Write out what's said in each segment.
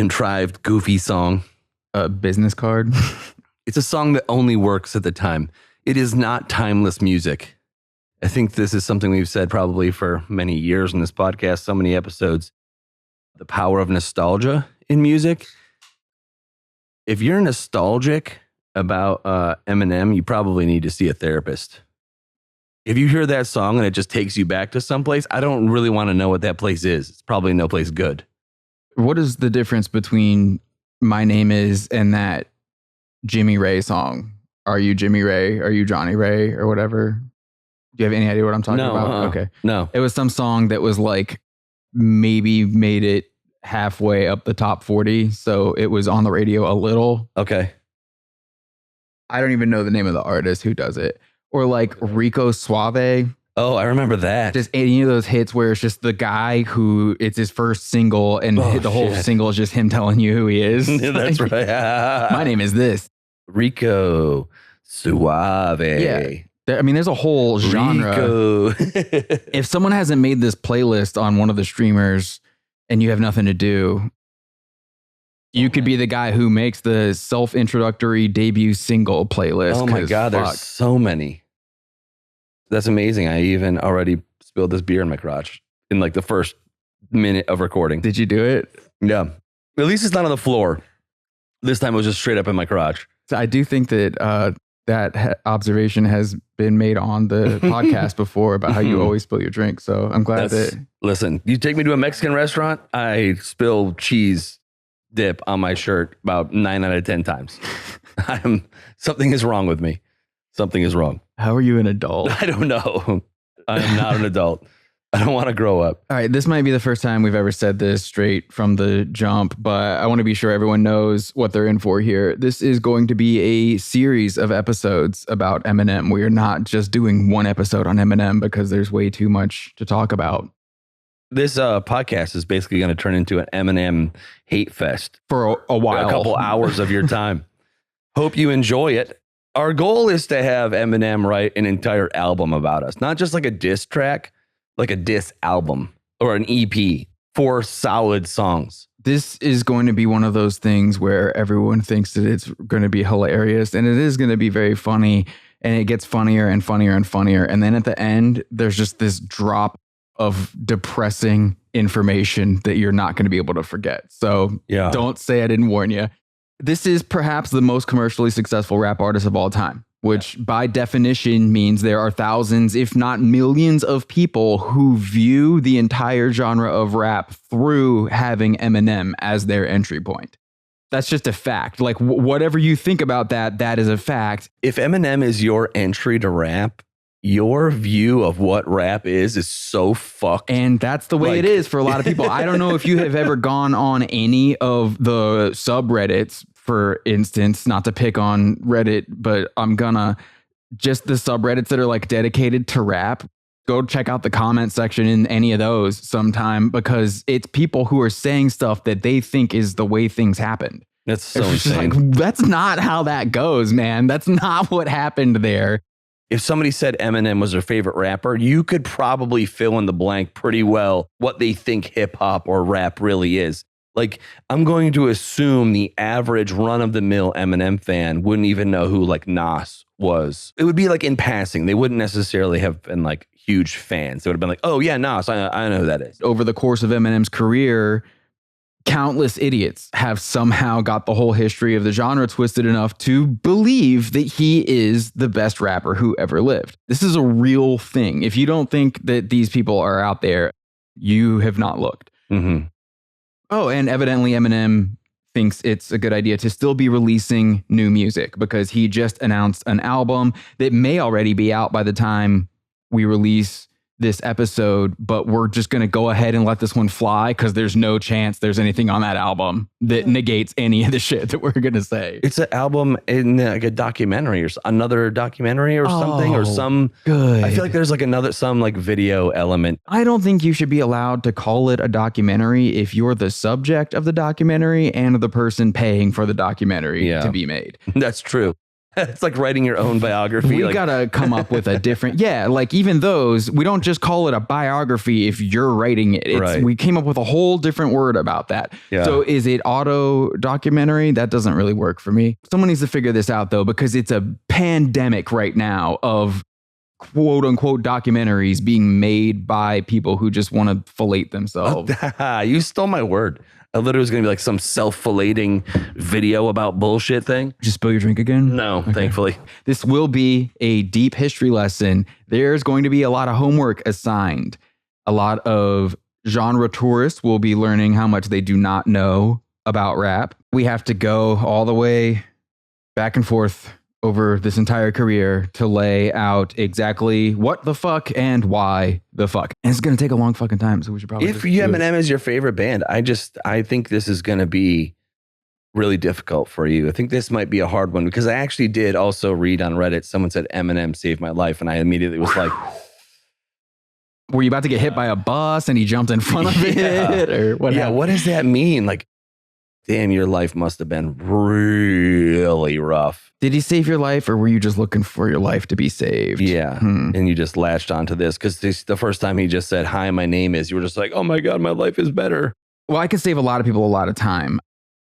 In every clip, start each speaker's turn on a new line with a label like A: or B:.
A: contrived, goofy song.
B: A business card.
A: It's a song that only works at the time. It is not timeless music. I think this is something we've said probably for many years in this podcast, so many episodes. The power of nostalgia in music. If you're nostalgic about Eminem, you probably need to see a therapist. If you hear that song and it just takes you back to someplace, I don't really want to know what that place is. It's probably no place good.
B: What is the difference between My Name Is and that Jimmy Ray song? Are you Jimmy Ray? Are you Johnny Ray? Or whatever? Do you have any idea what I'm talking about? Okay.
A: No.
B: It was some song that was like maybe made it halfway up the top 40. So it was on the radio a little.
A: Okay.
B: I don't even know the name of the artist who does it. Or like Rico Suave.
A: Oh, I remember that.
B: Just any of those hits where it's just the guy who it's his first single and the whole single is just him telling you who he is.
A: That's
B: like,
A: right.
B: My name is this.
A: Rico Suave.
B: Yeah. I mean, there's a whole genre.
A: Rico.
B: If someone hasn't made this playlist on one of the streamers and you have nothing to do, you could be the guy who makes the self-introductory debut single playlist.
A: Oh my God, there's so many. That's amazing. I even already spilled this beer in my crotch in like the first minute of recording.
B: Did you do it?
A: Yeah. At least it's not on the floor. This time it was just straight up in my crotch.
B: So I do think that that observation has been made on the podcast before about how you always spill your drink. So I'm glad
A: Listen, you take me to a Mexican restaurant, I spill cheese dip on my shirt about 9 out of 10 times. Something is wrong with me. Something is wrong.
B: How are you an adult?
A: I don't know. I am not an adult. I don't want to grow up.
B: All right, this might be the first time we've ever said this straight from the jump, but I want to be sure everyone knows what they're in for here. This is going to be a series of episodes about Eminem. We are not just doing one episode on Eminem because there's way too much to talk about.
A: This podcast is basically going to turn into an Eminem hate fest
B: for a while.
A: A couple hours of your time. Hope you enjoy it. Our goal is to have Eminem write an entire album about us, not just like a diss track, like a diss album or an EP, 4 solid songs.
B: This is going to be one of those things where everyone thinks that it's going to be hilarious, and it is going to be very funny, and it gets funnier and funnier and funnier. And then at the end, there's just this drop of depressing information that you're not going to be able to forget. So Don't say I didn't warn you. This is perhaps the most commercially successful rap artist of all time, which by definition means there are thousands, if not millions of people who view the entire genre of rap through having Eminem as their entry point. That's just a fact. Like whatever you think about that, that is a fact.
A: If Eminem is your entry to rap, your view of what rap is so fucked.
B: And that's the way it is for a lot of people. I don't know if you have ever gone on any of the subreddits, for instance, not to pick on Reddit, but I'm gonna, just the subreddits that are like dedicated to rap. Go check out the comment section in any of those sometime, because it's people who are saying stuff that they think is the way things happened.
A: That's so insane.
B: Like, that's not how that goes, man. That's not what happened there.
A: If somebody said Eminem was their favorite rapper, you could probably fill in the blank pretty well what they think hip hop or rap really is. Like, I'm going to assume the average run-of-the-mill Eminem fan wouldn't even know who like Nas was. It would be like in passing. They wouldn't necessarily have been like huge fans. They would have been like, oh yeah, Nas, I know who that is.
B: Over the course of Eminem's career, countless idiots have somehow got the whole history of the genre twisted enough to believe that he is the best rapper who ever lived. This is a real thing. If you don't think that these people are out there, you have not looked.
A: Mm-hmm.
B: Oh, and evidently Eminem thinks it's a good idea to still be releasing new music, because he just announced an album that may already be out by the time we release this episode, but we're just going to go ahead and let this one fly because there's no chance there's anything on that album that negates any of the shit that we're going to say.
A: It's an album in like a documentary or another documentary or something, or some
B: good.
A: I feel like there's like some like video element.
B: I don't think you should be allowed to call it a documentary if you're the subject of the documentary and the person paying for the documentary to be made.
A: That's true. It's like writing your own biography.
B: We
A: like,
B: gotta come up with a different, like even those, we don't just call it a biography if you're writing it.
A: Right.
B: We came up with a whole different word about that.
A: Yeah.
B: So is it auto documentary? That doesn't really work for me. Someone needs to figure this out though, because it's a pandemic right now of quote unquote documentaries being made by people who just want to fillet themselves.
A: You stole my word. I literally was going to be like some self-filleting video about bullshit thing.
B: Just spill your drink again?
A: No, thankfully.
B: This will be a deep history lesson. There's going to be a lot of homework assigned. A lot of genre tourists will be learning how much they do not know about rap. We have to go all the way back and forth over this entire career to lay out exactly what the fuck and why the fuck. And it's going to take a long fucking time, so we should probably...
A: If Eminem is your favorite band, I think this is going to be really difficult for you. I think this might be a hard one, because I actually did also read on Reddit, someone said Eminem saved my life, and I immediately was like...
B: Were you about to get hit by a bus and he jumped in front of it? Or what happened?
A: What does that mean? Like, damn, your life must have been really rough.
B: Did he save your life, or were you just looking for your life to be saved?
A: Yeah. And you just latched onto this because the first time he just said, "Hi, my name is," you were just like, "Oh my God, my life is better."
B: Well, I can save a lot of people a lot of time.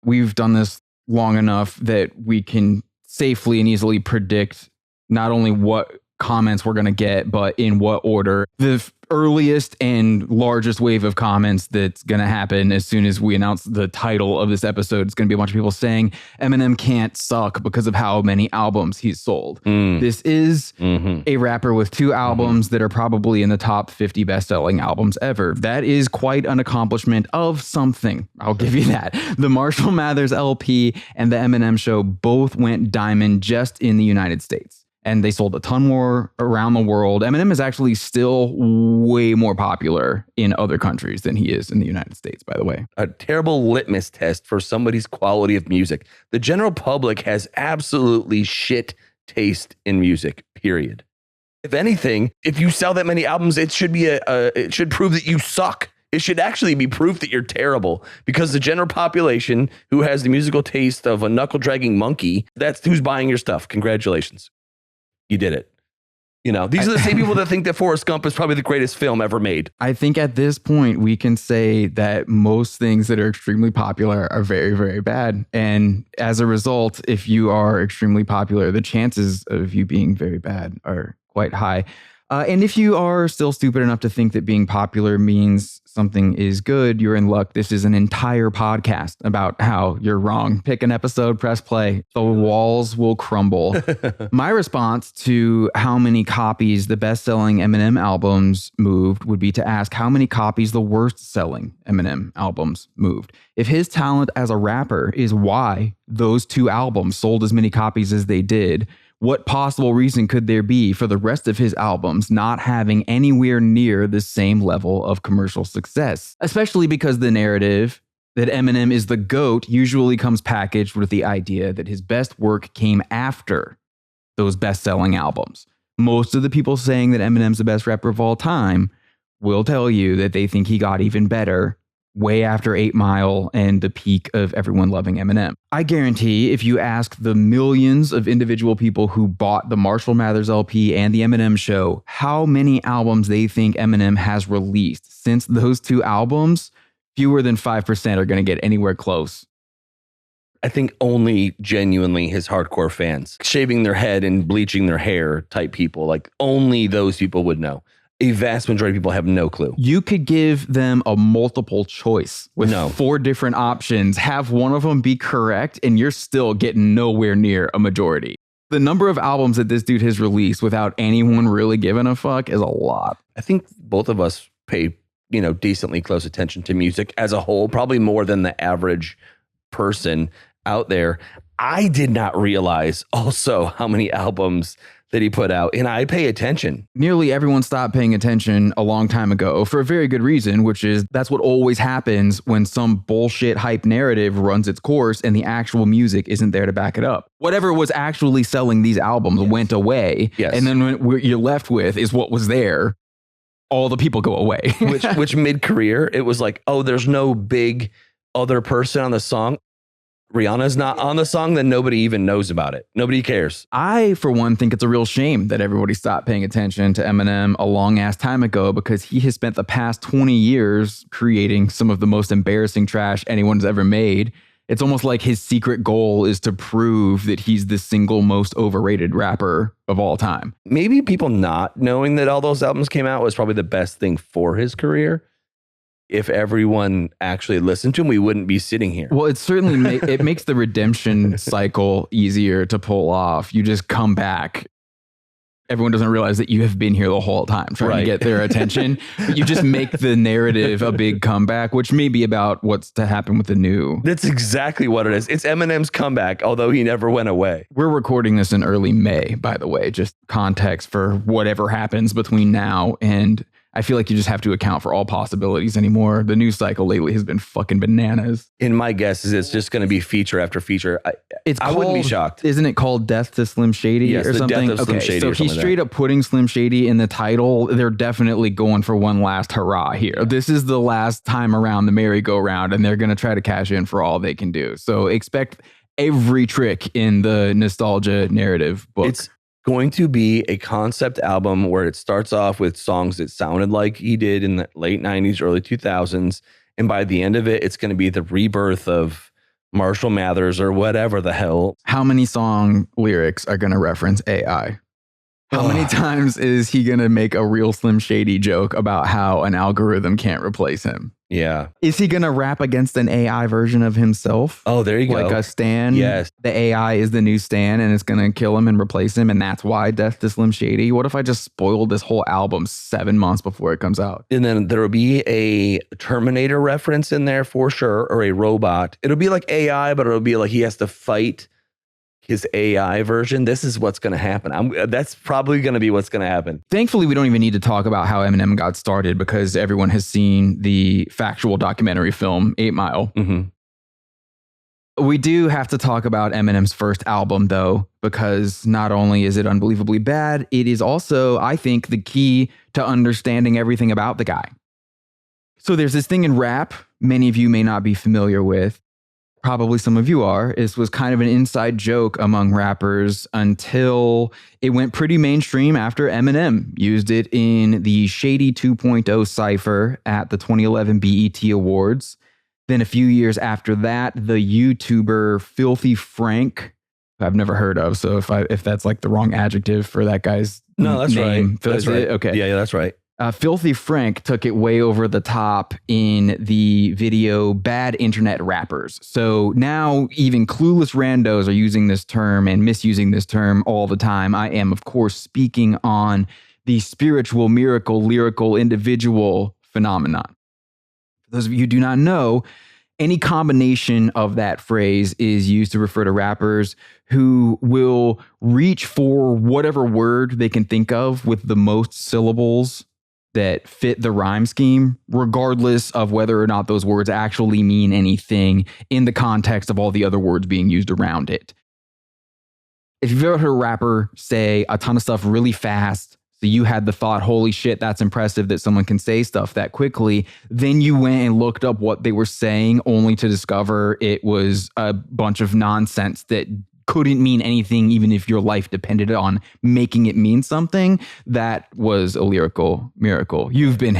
B: We've done this long enough that we can safely and easily predict not only what comments we're going to get, but in what order. The earliest and largest wave of comments that's going to happen as soon as we announce the title of this episode is going to be a bunch of people saying Eminem can't suck because of how many albums he's sold. This is a rapper with 2 albums that are probably in the top 50 best-selling albums ever. That is quite an accomplishment of something. I'll give you that. The Marshall Mathers LP and the Eminem Show both went diamond just in the United States. And they sold a ton more around the world. Eminem is actually still way more popular in other countries than he is in the United States, by the way.
A: A terrible litmus test for somebody's quality of music. The general public has absolutely shit taste in music, period. If anything, if you sell that many albums, it should be it should prove that you suck. It should actually be proof that you're terrible, because the general population who has the musical taste of a knuckle-dragging monkey, that's who's buying your stuff. Congratulations. You did it. You know, these are the same people that think that Forrest Gump is probably the greatest film ever made.
B: I think at this point, we can say that most things that are extremely popular are very, very bad. And as a result, if you are extremely popular, the chances of you being very bad are quite high. And if you are still stupid enough to think that being popular means something is good, you're in luck. This is an entire podcast about how you're wrong. Pick an episode, press play. The walls will crumble. My response to how many copies the best-selling Eminem albums moved would be to ask how many copies the worst-selling Eminem albums moved. If his talent as a rapper is why those 2 albums sold as many copies as they did, what possible reason could there be for the rest of his albums not having anywhere near the same level of commercial success? Especially because the narrative that Eminem is the GOAT usually comes packaged with the idea that his best work came after those best-selling albums. Most of the people saying that Eminem's the best rapper of all time will tell you that they think he got even better way after 8 Mile and the peak of everyone loving Eminem. I guarantee if you ask the millions of individual people who bought the Marshall Mathers LP and the Eminem Show how many albums they think Eminem has released since those 2 albums, fewer than 5% are going to get anywhere close.
A: I think only genuinely his hardcore fans, shaving their head and bleaching their hair type people, like only those people would know. A vast majority of people have no clue.
B: You could give them a multiple choice with 4 different options, have one of them be correct, and you're still getting nowhere near a majority. The number of albums that this dude has released without anyone really giving a fuck is a lot.
A: I think both of us pay, decently close attention to music as a whole, probably more than the average person out there. I did not realize also how many albums that he put out, and I pay attention.
B: Nearly everyone stopped paying attention a long time ago for a very good reason, which is that's what always happens when some bullshit hype narrative runs its course and the actual music isn't there to back it up. Whatever was actually selling these albums went away, and then what you're left with is what was there. All the people go away.
A: which mid-career, it was like, oh, there's no big other person on the song. Rihanna's not on the song, then nobody even knows about it. Nobody cares.
B: I, for one, think it's a real shame that everybody stopped paying attention to Eminem a long ass time ago, because he has spent the past 20 years creating some of the most embarrassing trash anyone's ever made. It's almost like his secret goal is to prove that he's the single most overrated rapper of all time.
A: Maybe people not knowing that all those albums came out was probably the best thing for his career. If everyone actually listened to him, we wouldn't be sitting here.
B: Well, it certainly it makes the redemption cycle easier to pull off. You just come back. Everyone doesn't realize that you have been here the whole time trying to get their attention. But you just make the narrative a big comeback, which may be about what's to happen with the new.
A: That's exactly what it is. It's Eminem's comeback, although he never went away.
B: We're recording this in early May, by the way, just context for whatever happens between now and I feel like you just have to account for all possibilities anymore. The news cycle lately has been fucking bananas.
A: And my guess is it's just going to be feature after feature. I wouldn't be shocked.
B: Isn't it called Death to Slim Shady or something?
A: Death of Slim Shady.
B: So he's straight up putting Slim Shady in the title. They're definitely going for one last hurrah here. This is the last time around the merry-go-round, and they're going to try to cash in for all they can do. So expect every trick in the nostalgia narrative book.
A: It's going to be a concept album where it starts off with songs that sounded like he did in the late 90s, early 2000s. And by the end of it, it's going to be the rebirth of Marshall Mathers or whatever the hell.
B: How many song lyrics are going to reference AI? How many times is he going to make a real Slim Shady joke about how an algorithm can't replace him?
A: Yeah.
B: Is he going to rap against an AI version of himself?
A: Oh, there you go.
B: Like a Stan?
A: Yes.
B: The AI is the new Stan and it's going to kill him and replace him. And that's why Death to Slim Shady. What if I just spoiled this whole album 7 months before it comes out?
A: And then there will be a Terminator reference in there for sure, or a robot. It'll be like AI, but it'll be like he has to fight his AI version. This is what's going to happen. That's probably going to be what's going to happen.
B: Thankfully, we don't even need to talk about how Eminem got started because everyone has seen the factual documentary film 8 Mile.
A: Mm-hmm.
B: We do have to talk about Eminem's first album, though, because not only is it unbelievably bad, it is also, I think, the key to understanding everything about the guy. So there's this thing in rap many of you may not be familiar with. Probably some of you are. This was kind of an inside joke among rappers until it went pretty mainstream after Eminem used it in the Shady 2.0 cypher at the 2011 BET Awards. Then a few years after that, the YouTuber Filthy Frank, who I've never heard of. So if that's like the wrong adjective for that guy's
A: that's
B: name.
A: Right. That's right.
B: Okay.
A: Yeah, that's right.
B: Filthy Frank took it way over the top in the video Bad Internet Rappers. So now even clueless randos are using this term and misusing this term all the time. I am, of course, speaking on the spiritual, miracle, lyrical, individual phenomenon. For those of you who do not know, any combination of that phrase is used to refer to rappers who will reach for whatever word they can think of with the most syllables that fit the rhyme scheme, regardless of whether or not those words actually mean anything in the context of all the other words being used around it. If you've ever heard a rapper say a ton of stuff really fast, so you had the thought, holy shit, that's impressive that someone can say stuff that quickly, then you went and looked up what they were saying only to discover it was a bunch of nonsense that couldn't mean anything, even if your life depended on making it mean something. That was a lyrical miracle. You've been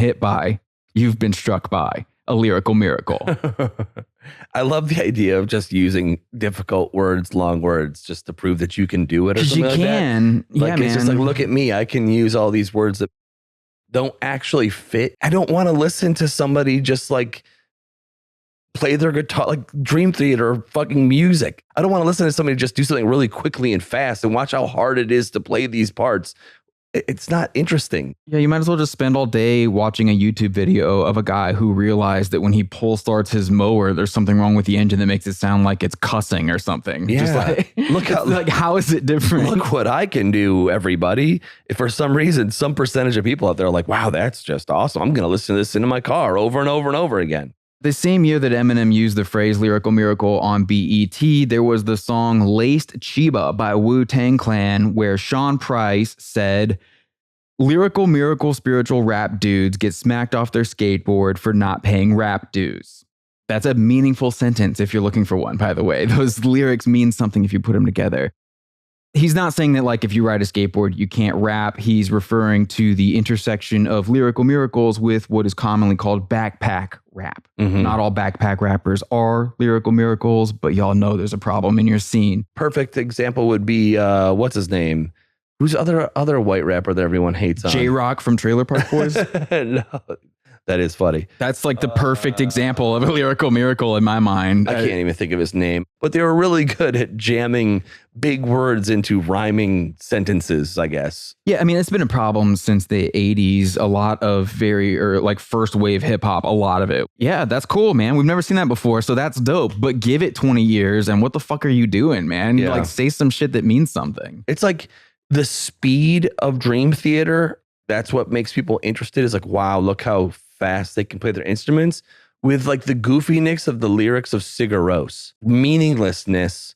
B: struck by a lyrical miracle.
A: I love the idea of just using difficult words, long words, just to prove that you can do it or something like that. Like, it's just like, look at me. I can use all these words that don't actually fit. I don't want to listen to somebody just like play their guitar, like Dream Theater or fucking music. I don't want to listen to somebody just do something really quickly and fast and watch how hard it is to play these parts. It's not interesting.
B: Yeah, you might as well just spend all day watching a YouTube video of a guy who realized that when he pull starts his mower, there's something wrong with the engine that makes it sound like it's cussing or something.
A: Yeah.
B: Just like, look how, like, how is it different?
A: Look what I can do, everybody. If for some reason, some percentage of people out there are like, wow, that's just awesome. I'm going to listen to this in my car over and over and over again.
B: The same year that Eminem used the phrase lyrical miracle on BET, there was the song Laced Chiba by Wu-Tang Clan, where Sean Price said, lyrical miracle spiritual rap dudes get smacked off their skateboard for not paying rap dues. That's a meaningful sentence if you're looking for one, by the way. Those lyrics mean something if you put them together. He's not saying that like if you ride a skateboard, you can't rap. He's referring to the intersection of lyrical miracles with what is commonly called backpack rap. Not all backpack rappers are lyrical miracles, but y'all know there's a problem in your scene.
A: Perfect example would be, what's his name? Who's other white rapper that everyone hates on?
B: J-Rock from Trailer Park Boys?
A: No, that is funny.
B: That's like the perfect example of a lyrical miracle in my mind.
A: I can't even think of his name, but they were really good at jamming big words into rhyming sentences, I guess.
B: Yeah, I mean, it's been a problem since the 80s. A lot of like first wave hip hop, a lot of it. Yeah, that's cool, man. We've never seen that before, so that's dope. But give it 20 years and what the fuck are you doing, man?
A: Yeah.
B: Like say some shit that means something.
A: It's like the speed of Dream Theater. That's what makes people interested, is like, wow, look how fast they can play their instruments, with like the goofiness of the lyrics of Sigur Rós. Meaninglessness,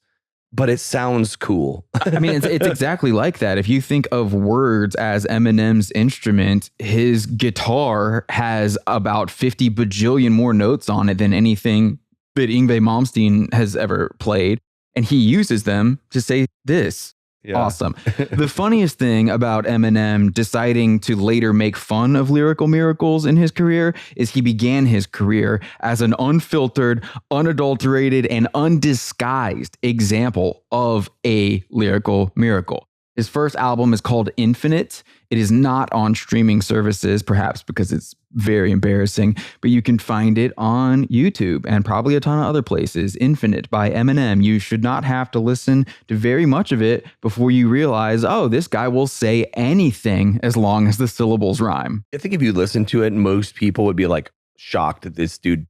A: but it sounds cool.
B: I mean, it's exactly like that. If you think of words as Eminem's instrument, his guitar has about 50 bajillion more notes on it than anything that Yngwie Malmsteen has ever played. And he uses them to say this. Yeah. Awesome. The funniest thing about Eminem deciding to later make fun of lyrical miracles in his career is he began his career as an unfiltered, unadulterated, and undisguised example of a lyrical miracle. His first album is called Infinite. It is not on streaming services, perhaps because it's very embarrassing, but you can find it on YouTube and probably a ton of other places. Infinite by Eminem. You should not have to listen to very much of it before you realize, oh, this guy will say anything as long as the syllables rhyme.
A: I think if you listen to it, most people would be like shocked that this dude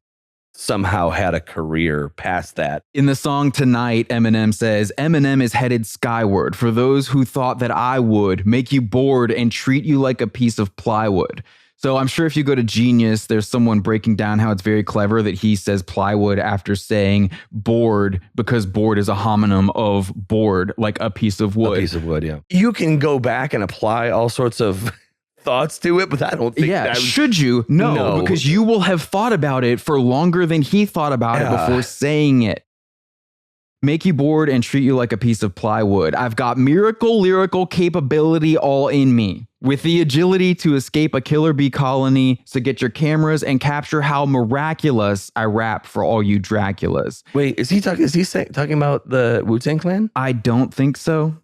A: somehow had a career past that.
B: In the song Tonight, Eminem says, Eminem is headed skyward for those who thought that I would make you bored and treat you like a piece of plywood. So I'm sure if you go to Genius, there's someone breaking down how it's very clever that he says plywood after saying board, because board is a homonym of board, like a piece of wood.
A: A piece of wood, yeah. You can go back and apply all sorts of thoughts to it, but I don't think that
B: should you? No, because you will have thought about it for longer than he thought about it before saying it. Make you bored and treat you like a piece of plywood. I've got lyrical capability all in me, with the agility to escape a killer bee colony. So get your cameras and capture how miraculous I rap for all you Draculas.
A: Wait, is he talking about the Wu-Tang Clan?
B: I don't think so.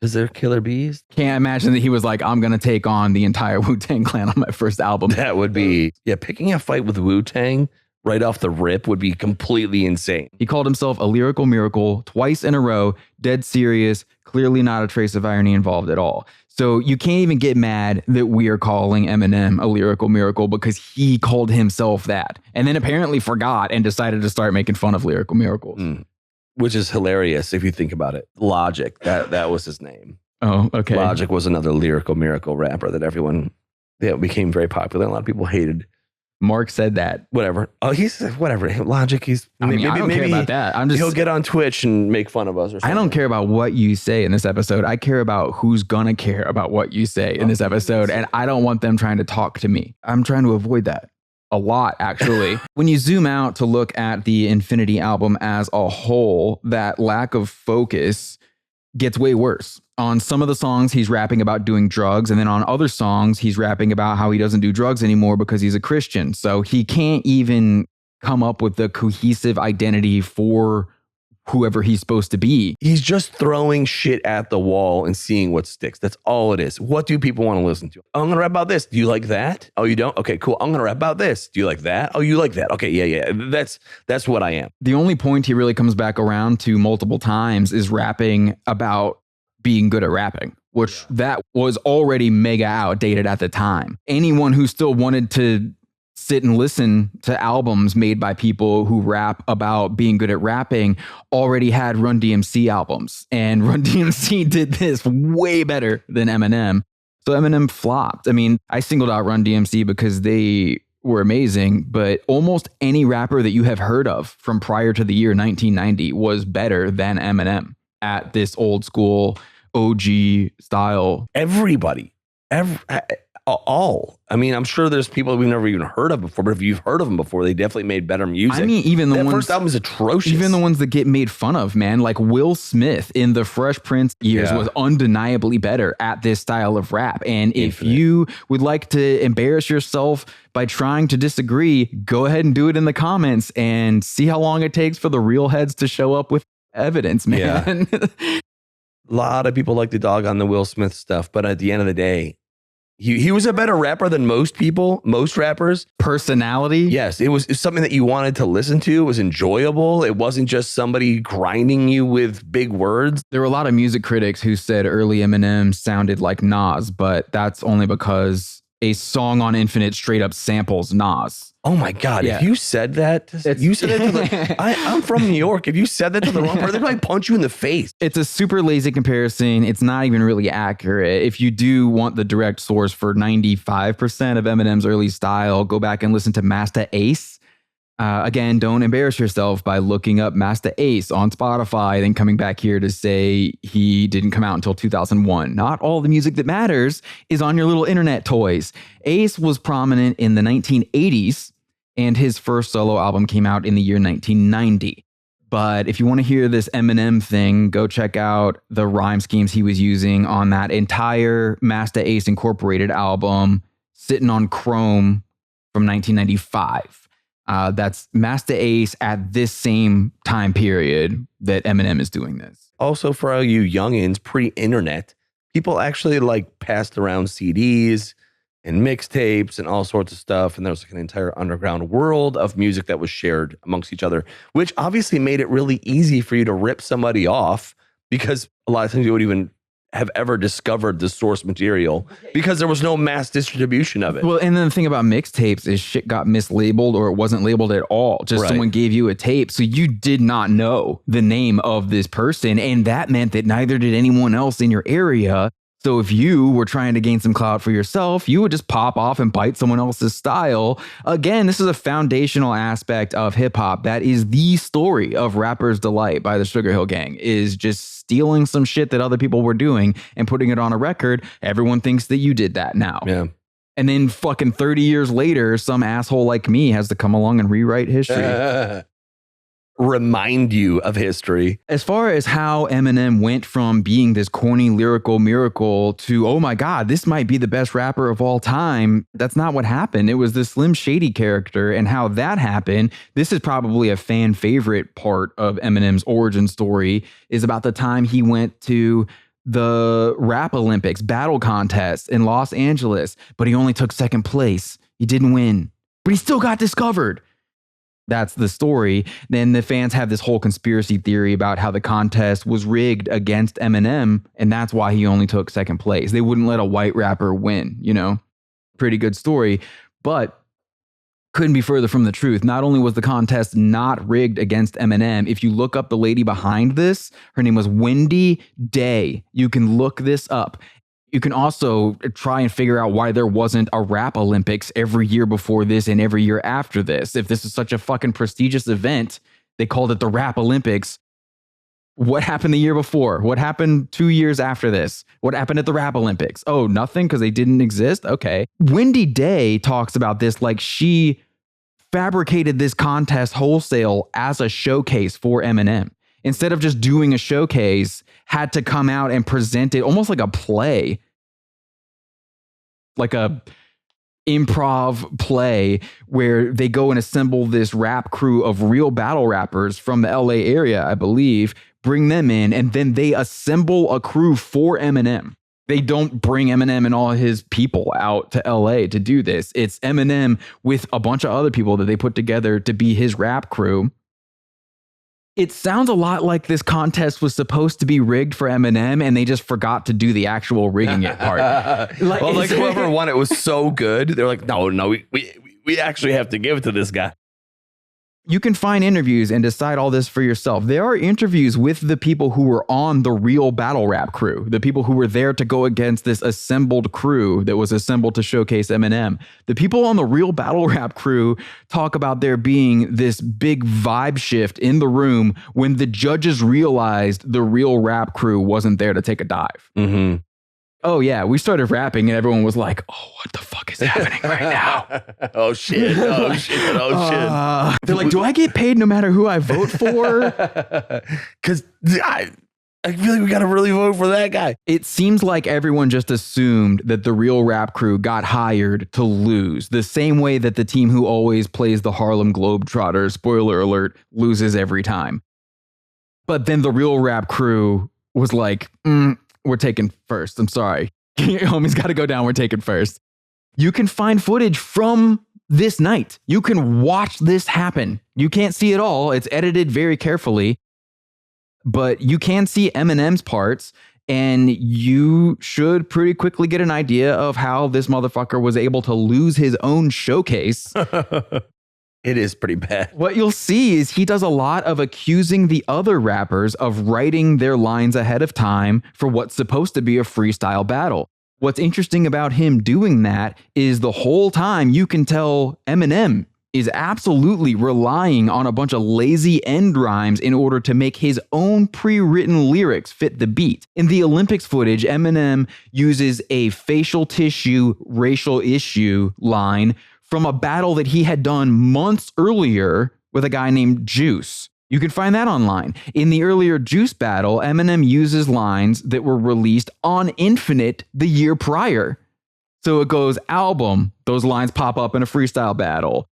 A: Is there killer bees?
B: Can't imagine that he was like, I'm going to take on the entire Wu-Tang Clan on my first album.
A: That would be, picking a fight with Wu-Tang right off the rip would be completely insane.
B: He called himself a lyrical miracle twice in a row, dead serious, clearly not a trace of irony involved at all. So you can't even get mad that we are calling Eminem a lyrical miracle because he called himself that. And then apparently forgot and decided to start making fun of lyrical miracles.
A: Which is hilarious if you think about it. Logic, that was his name.
B: Oh, okay.
A: Logic was another lyrical miracle rapper that everyone became very popular. A lot of people hated.
B: Mark said that.
A: Whatever. Oh, he's whatever. Logic.
B: I don't care about that.
A: He'll get on Twitch and make fun of us or something.
B: I don't care about what you say in this episode. I care about who's gonna care about what you say in this episode, and I don't want them trying to talk to me. I'm trying to avoid that a lot, actually. When you zoom out to look at the Infinity album as a whole, that lack of focus gets way worse. On some of the songs, he's rapping about doing drugs. And then on other songs, he's rapping about how he doesn't do drugs anymore because he's a Christian. So he can't even come up with the cohesive identity for whoever he's supposed to be.
A: He's just throwing shit at the wall and seeing what sticks. That's all it is. What do people want to listen to? Oh, I'm going to rap about this. Do you like that? Oh, you don't? Okay, cool. I'm going to rap about this. Do you like that? Oh, you like that? Okay, yeah. That's what I am.
B: The only point he really comes back around to multiple times is rapping about being good at rapping, which that was already mega outdated at the time. Anyone who still wanted to sit and listen to albums made by people who rap about being good at rapping already had Run DMC albums. And Run DMC did this way better than Eminem. So Eminem flopped. I mean, I singled out Run DMC because they were amazing, but almost any rapper that you have heard of from prior to the year 1990 was better than Eminem at this old school OG style.
A: Everybody. all. I mean, I'm sure there's people we've never even heard of before, but if you've heard of them before, they definitely made better music.
B: I mean, even the
A: first album is atrocious.
B: Even the ones that get made fun of, man, like Will Smith in the Fresh Prince years was undeniably better at this style of rap. And if you would like to embarrass yourself by trying to disagree, go ahead and do it in the comments and see how long it takes for the real heads to show up with evidence, man.
A: Yeah. A lot of people like to dog on the Will Smith stuff, but at the end of the day, he was a better rapper than most rappers.
B: Personality.
A: Yes, it was something that you wanted to listen to. It was enjoyable. It wasn't just somebody grinding you with big words.
B: There were a lot of music critics who said early Eminem sounded like Nas, but that's only because a song on Infinite straight up samples Nas.
A: Oh my God. Yeah. If you said that, you said it to the, I'm from New York. If you said that to the wrong person, they'd probably punch you in the face.
B: It's a super lazy comparison. It's not even really accurate. If you do want the direct source for 95% of Eminem's early style, go back and listen to Masta Ace. Again, don't embarrass yourself by looking up Masta Ace on Spotify, then coming back here to say he didn't come out until 2001. Not all the music that matters is on your little internet toys. Ace was prominent in the 1980s, and his first solo album came out in the year 1990. But if you want to hear this Eminem thing, go check out the rhyme schemes he was using on that entire Masta Ace Incorporated album, Sitting on Chrome from 1995. That's Masta Ace at this same time period that Eminem is doing this.
A: Also, for all you youngins, pre-internet, people actually like passed around CDs and mixtapes and all sorts of stuff. And there was like an entire underground world of music that was shared amongst each other, which obviously made it really easy for you to rip somebody off, because a lot of times you wouldn't even have ever discovered the source material because there was no mass distribution of it.
B: Well, and then the thing about mixtapes is shit got mislabeled, or it wasn't labeled at all. Just someone gave you a tape. So you did not know the name of this person. And that meant that neither did anyone else in your area. So if you were trying to gain some clout for yourself, you would just pop off and bite someone else's style. Again, this is a foundational aspect of hip hop. That is the story of Rapper's Delight by the Sugar Hill Gang, is just stealing some shit that other people were doing and putting it on a record. Everyone thinks that you did that now.
A: Yeah.
B: And then fucking 30 years later, some asshole like me has to come along and rewrite history.
A: Remind you of history.
B: As far as how Eminem went from being this corny lyrical miracle to, oh my God, this might be the best rapper of all time, that's not what happened. It was the Slim Shady character, and how that happened. This is probably a fan favorite part of Eminem's origin story, is about the time he went to the Rap Olympics battle contest in Los Angeles, but he only took second place. He didn't win, but he still got discovered. That's the story. Then the fans have this whole conspiracy theory about how the contest was rigged against Eminem, and that's why he only took second place. They wouldn't let a white rapper win, you know? Pretty good story, but couldn't be further from the truth. Not only was the contest not rigged against Eminem, if you look up the lady behind this, her name was Wendy Day. You can look this up. You can also try and figure out why there wasn't a Rap Olympics every year before this and every year after this. If this is such a fucking prestigious event, they called it the Rap Olympics. What happened the year before? What happened 2 years after this? What happened at the Rap Olympics? Oh, nothing, because they didn't exist? Okay. Wendy Day talks about this like she fabricated this contest wholesale as a showcase for Eminem. Instead of just doing a showcase, had to come out and present it almost like a play, like a improv play where they go and assemble this rap crew of real battle rappers from the LA area, I believe, bring them in, and then they assemble a crew for Eminem. They don't bring Eminem and all his people out to LA to do this. It's Eminem with a bunch of other people that they put together to be his rap crew. It sounds a lot like this contest was supposed to be rigged for Eminem, and they just forgot to do the actual rigging it part.
A: Like whoever won it was so good, they're like, no, we actually have to give it to this guy.
B: You can find interviews and decide all this for yourself. There are interviews with the people who were on the real battle rap crew, the people who were there to go against this assembled crew that was assembled to showcase Eminem. The people on the real battle rap crew talk about there being this big vibe shift in the room when the judges realized the real rap crew wasn't there to take a dive.
A: Mm-hmm.
B: Oh yeah, we started rapping and everyone was like, "Oh, what the fuck is happening right now?"
A: Oh shit! Oh shit! Oh shit!
B: They're like, "Do I get paid no matter who I vote for?"
A: Because I feel like we got to really vote for that guy.
B: It seems like everyone just assumed that the real rap crew got hired to lose, the same way that the team who always plays the Harlem Globetrotters, spoiler alert, loses every time. But then the real rap crew was like, we're taking first. I'm sorry. Homie's got to go down. We're taking first. You can find footage from this night. You can watch this happen. You can't see it all. It's edited very carefully. But you can see Eminem's parts, and you should pretty quickly get an idea of how this motherfucker was able to lose his own showcase.
A: It is pretty bad.
B: What you'll see is he does a lot of accusing the other rappers of writing their lines ahead of time for what's supposed to be a freestyle battle. What's interesting about him doing that is the whole time you can tell Eminem is absolutely relying on a bunch of lazy end rhymes in order to make his own pre-written lyrics fit the beat. In the Olympics footage, Eminem uses a facial tissue, racial issue line from a battle that he had done months earlier with a guy named Juice. You can find that online. In the earlier Juice battle, Eminem uses lines that were released on Infinite the year prior. So it goes album, those lines pop up in a freestyle battle.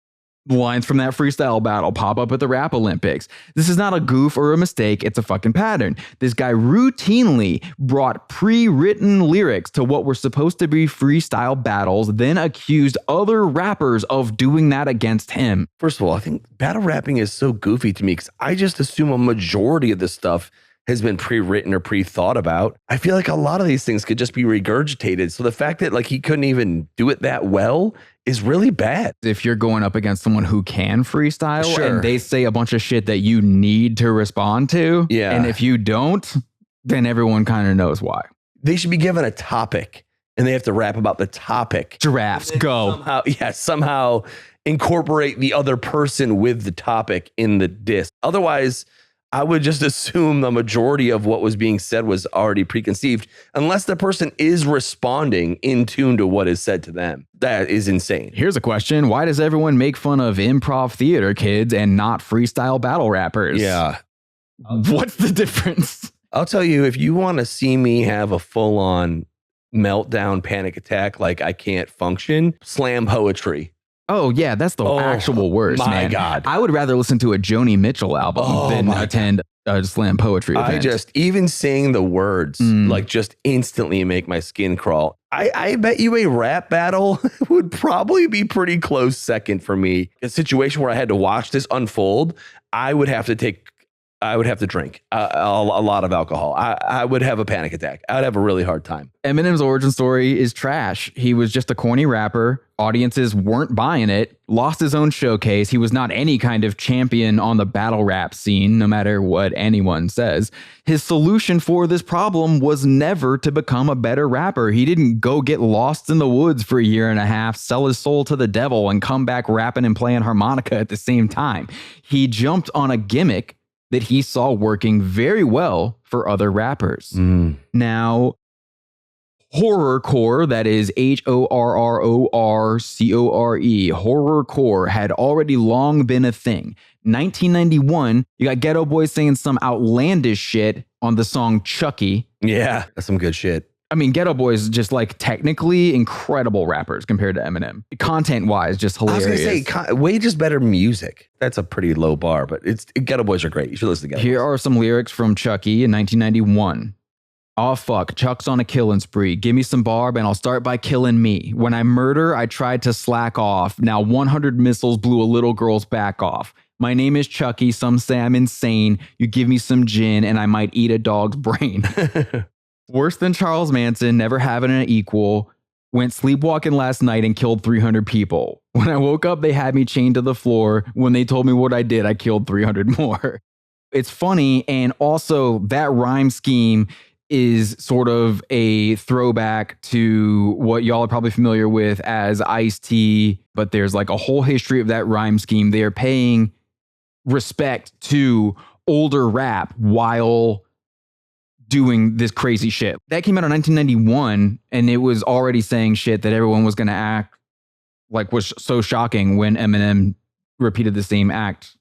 B: Lines from that freestyle battle pop up at the Rap Olympics. This is not a goof or a mistake. It's a fucking pattern. This guy routinely brought pre-written lyrics to what were supposed to be freestyle battles, then accused other rappers of doing that against him.
A: First of all, I think battle rapping is so goofy to me because I just assume a majority of this stuff has been pre-written or pre-thought about. I feel like a lot of these things could just be regurgitated. So the fact that like he couldn't even do it that well is really bad.
B: If you're going up against someone who can freestyle
A: Sure.
B: and they say a bunch of shit that you need to respond to,
A: Yeah.
B: and if you don't, then everyone kind of knows why.
A: They should be given a topic and they have to rap about the topic.
B: Giraffes, go.
A: Somehow incorporate the other person with the topic in the diss. Otherwise, I would just assume the majority of what was being said was already preconceived, unless the person is responding in tune to what is said to them. That is insane.
B: Here's a question. Why does everyone make fun of improv theater kids and not freestyle battle rappers?
A: Yeah.
B: What's the difference?
A: I'll tell you, if you want to see me have a full-on meltdown panic attack like I can't function, slam poetry.
B: Oh, yeah, that's the actual worst,
A: my
B: man.
A: God.
B: I would rather listen to a Joni Mitchell album than attend a slam poetry event.
A: I just, even saying the words, like just instantly make my skin crawl. I bet you a rap battle would probably be pretty close second for me. A situation where I had to watch this unfold, I would have to drink a lot of alcohol. I would have a panic attack. I would have a really hard time.
B: Eminem's origin story is trash. He was just a corny rapper. Audiences weren't buying it. Lost his own showcase. He was not any kind of champion on the battle rap scene, no matter what anyone says. His solution for this problem was never to become a better rapper. He didn't go get lost in the woods for a year and a half, sell his soul to the devil, and come back rapping and playing harmonica at the same time. He jumped on a gimmick that he saw working very well for other rappers. Now, horrorcore, that is HORRORCORE, horrorcore had already long been a thing. 1991, you got Ghetto Boys saying some outlandish shit on the song Chucky.
A: Yeah, that's some good shit.
B: I mean, Ghetto Boys just like technically incredible rappers compared to Eminem. Content-wise, just hilarious.
A: I was going to say, way just better music. That's a pretty low bar, but Ghetto Boys are great. You should listen to Ghetto Boys.
B: Here are some lyrics from Chucky in 1991. Aw fuck, Chuck's on a killing spree. Give me some barb and I'll start by killing me. When I murder, I tried to slack off. Now 100 missiles blew a little girl's back off. My name is Chucky. Some say I'm insane. You give me some gin and I might eat a dog's brain. Worse than Charles Manson, never having an equal. Went sleepwalking last night and killed 300 people. When I woke up, they had me chained to the floor. When they told me what I did, I killed 300 more. It's funny, and also that rhyme scheme is sort of a throwback to what y'all are probably familiar with as Ice-T, but there's like a whole history of that rhyme scheme. They're paying respect to older rap while doing this crazy shit. That came out in 1991, and it was already saying shit that everyone was going to act like was so shocking when Eminem repeated the same act,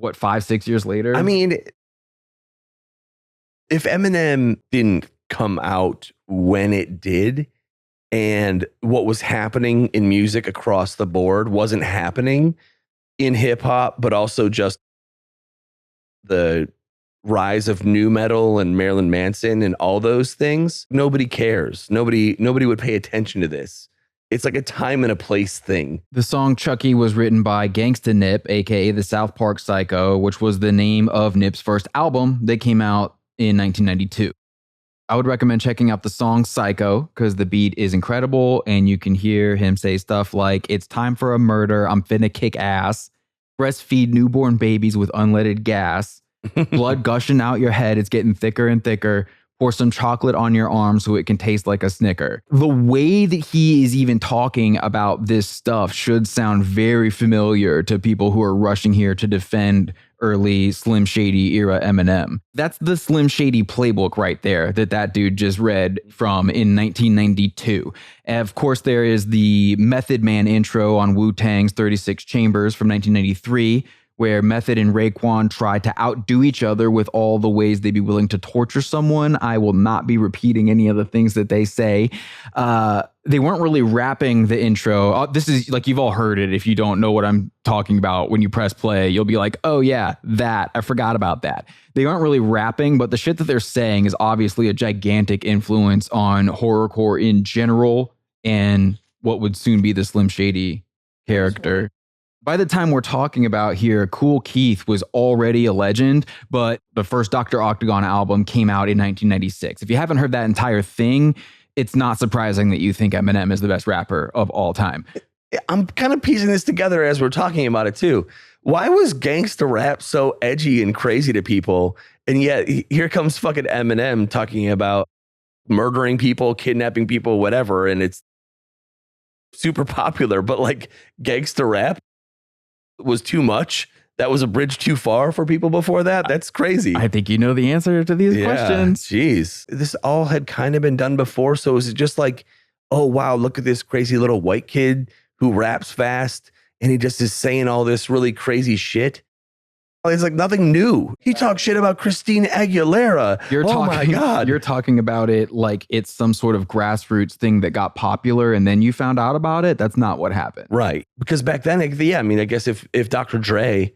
B: 5-6 years later?
A: I mean, if Eminem didn't come out when it did, and what was happening in music across the board wasn't happening in hip hop, but also just the rise of nu metal and Marilyn Manson and all those things, nobody cares. Nobody would pay attention to this. It's like a time and a place thing.
B: The song Chucky was written by Gangsta Nip, aka the South Park Psycho, which was the name of Nip's first album that came out in 1992. I would recommend checking out the song Psycho because the beat is incredible and you can hear him say stuff like, "It's time for a murder, I'm finna kick ass, breastfeed newborn babies with unleaded gas, blood gushing out your head, it's getting thicker and thicker, pour some chocolate on your arm so it can taste like a Snicker." The way that he is even talking about this stuff should sound very familiar to people who are rushing here to defend early Slim Shady era Eminem. That's the Slim Shady playbook right there that dude just read from in 1992. And of course, there is the Method Man intro on Wu-Tang's 36 Chambers from 1993, where Method and Raekwon try to outdo each other with all the ways they'd be willing to torture someone. I will not be repeating any of the things that they say. They weren't really rapping the intro. This is like, you've all heard it. If you don't know what I'm talking about, when you press play, you'll be like, oh yeah, that, I forgot about that. They aren't really rapping, but the shit that they're saying is obviously a gigantic influence on horrorcore in general and what would soon be the Slim Shady character. By the time we're talking about here, Kool Keith was already a legend, but the first Dr. Octagon album came out in 1996. If you haven't heard that entire thing, it's not surprising that you think Eminem is the best rapper of all time.
A: I'm kind of piecing this together as we're talking about it too. Why was gangsta rap so edgy and crazy to people? And yet here comes fucking Eminem talking about murdering people, kidnapping people, whatever. And it's super popular, but like gangsta rap was too much. That was a bridge too far for people before that. That's crazy.
B: I think you know the answer to these questions.
A: Jeez. This all had kind of been done before. So is it just like, oh, wow, look at this crazy little white kid who raps fast and he just is saying all this really crazy shit? It's like nothing new. He talks shit about Christina Aguilera. My God.
B: You're talking about it like it's some sort of grassroots thing that got popular and then you found out about it. That's not what happened.
A: Right. Because back then, yeah, I mean, I guess if Dr. Dre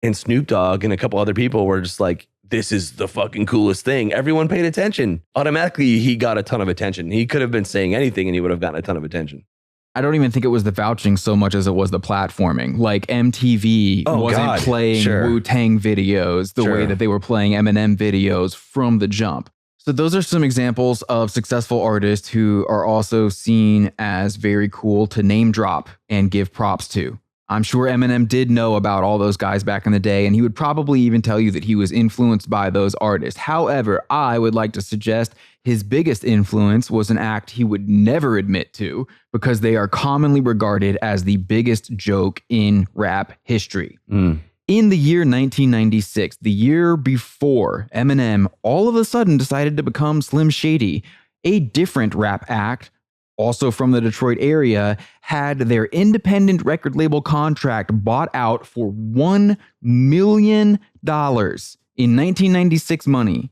A: and Snoop Dogg and a couple other people were just like, this is the fucking coolest thing, everyone paid attention. Automatically, he got a ton of attention. He could have been saying anything and he would have gotten a ton of attention.
B: I don't even think it was the vouching so much as it was the platforming. Like MTV wasn't playing Wu-Tang videos the way that they were playing Eminem videos from the jump. So those are some examples of successful artists who are also seen as very cool to name drop and give props to. I'm sure Eminem did know about all those guys back in the day, and he would probably even tell you that he was influenced by those artists. However, I would like to suggest his biggest influence was an act he would never admit to because they are commonly regarded as the biggest joke in rap history. In the year 1996, the year before Eminem all of a sudden decided to become Slim Shady, a different rap act, also from the Detroit area, had their independent record label contract bought out for $1 million in 1996 money.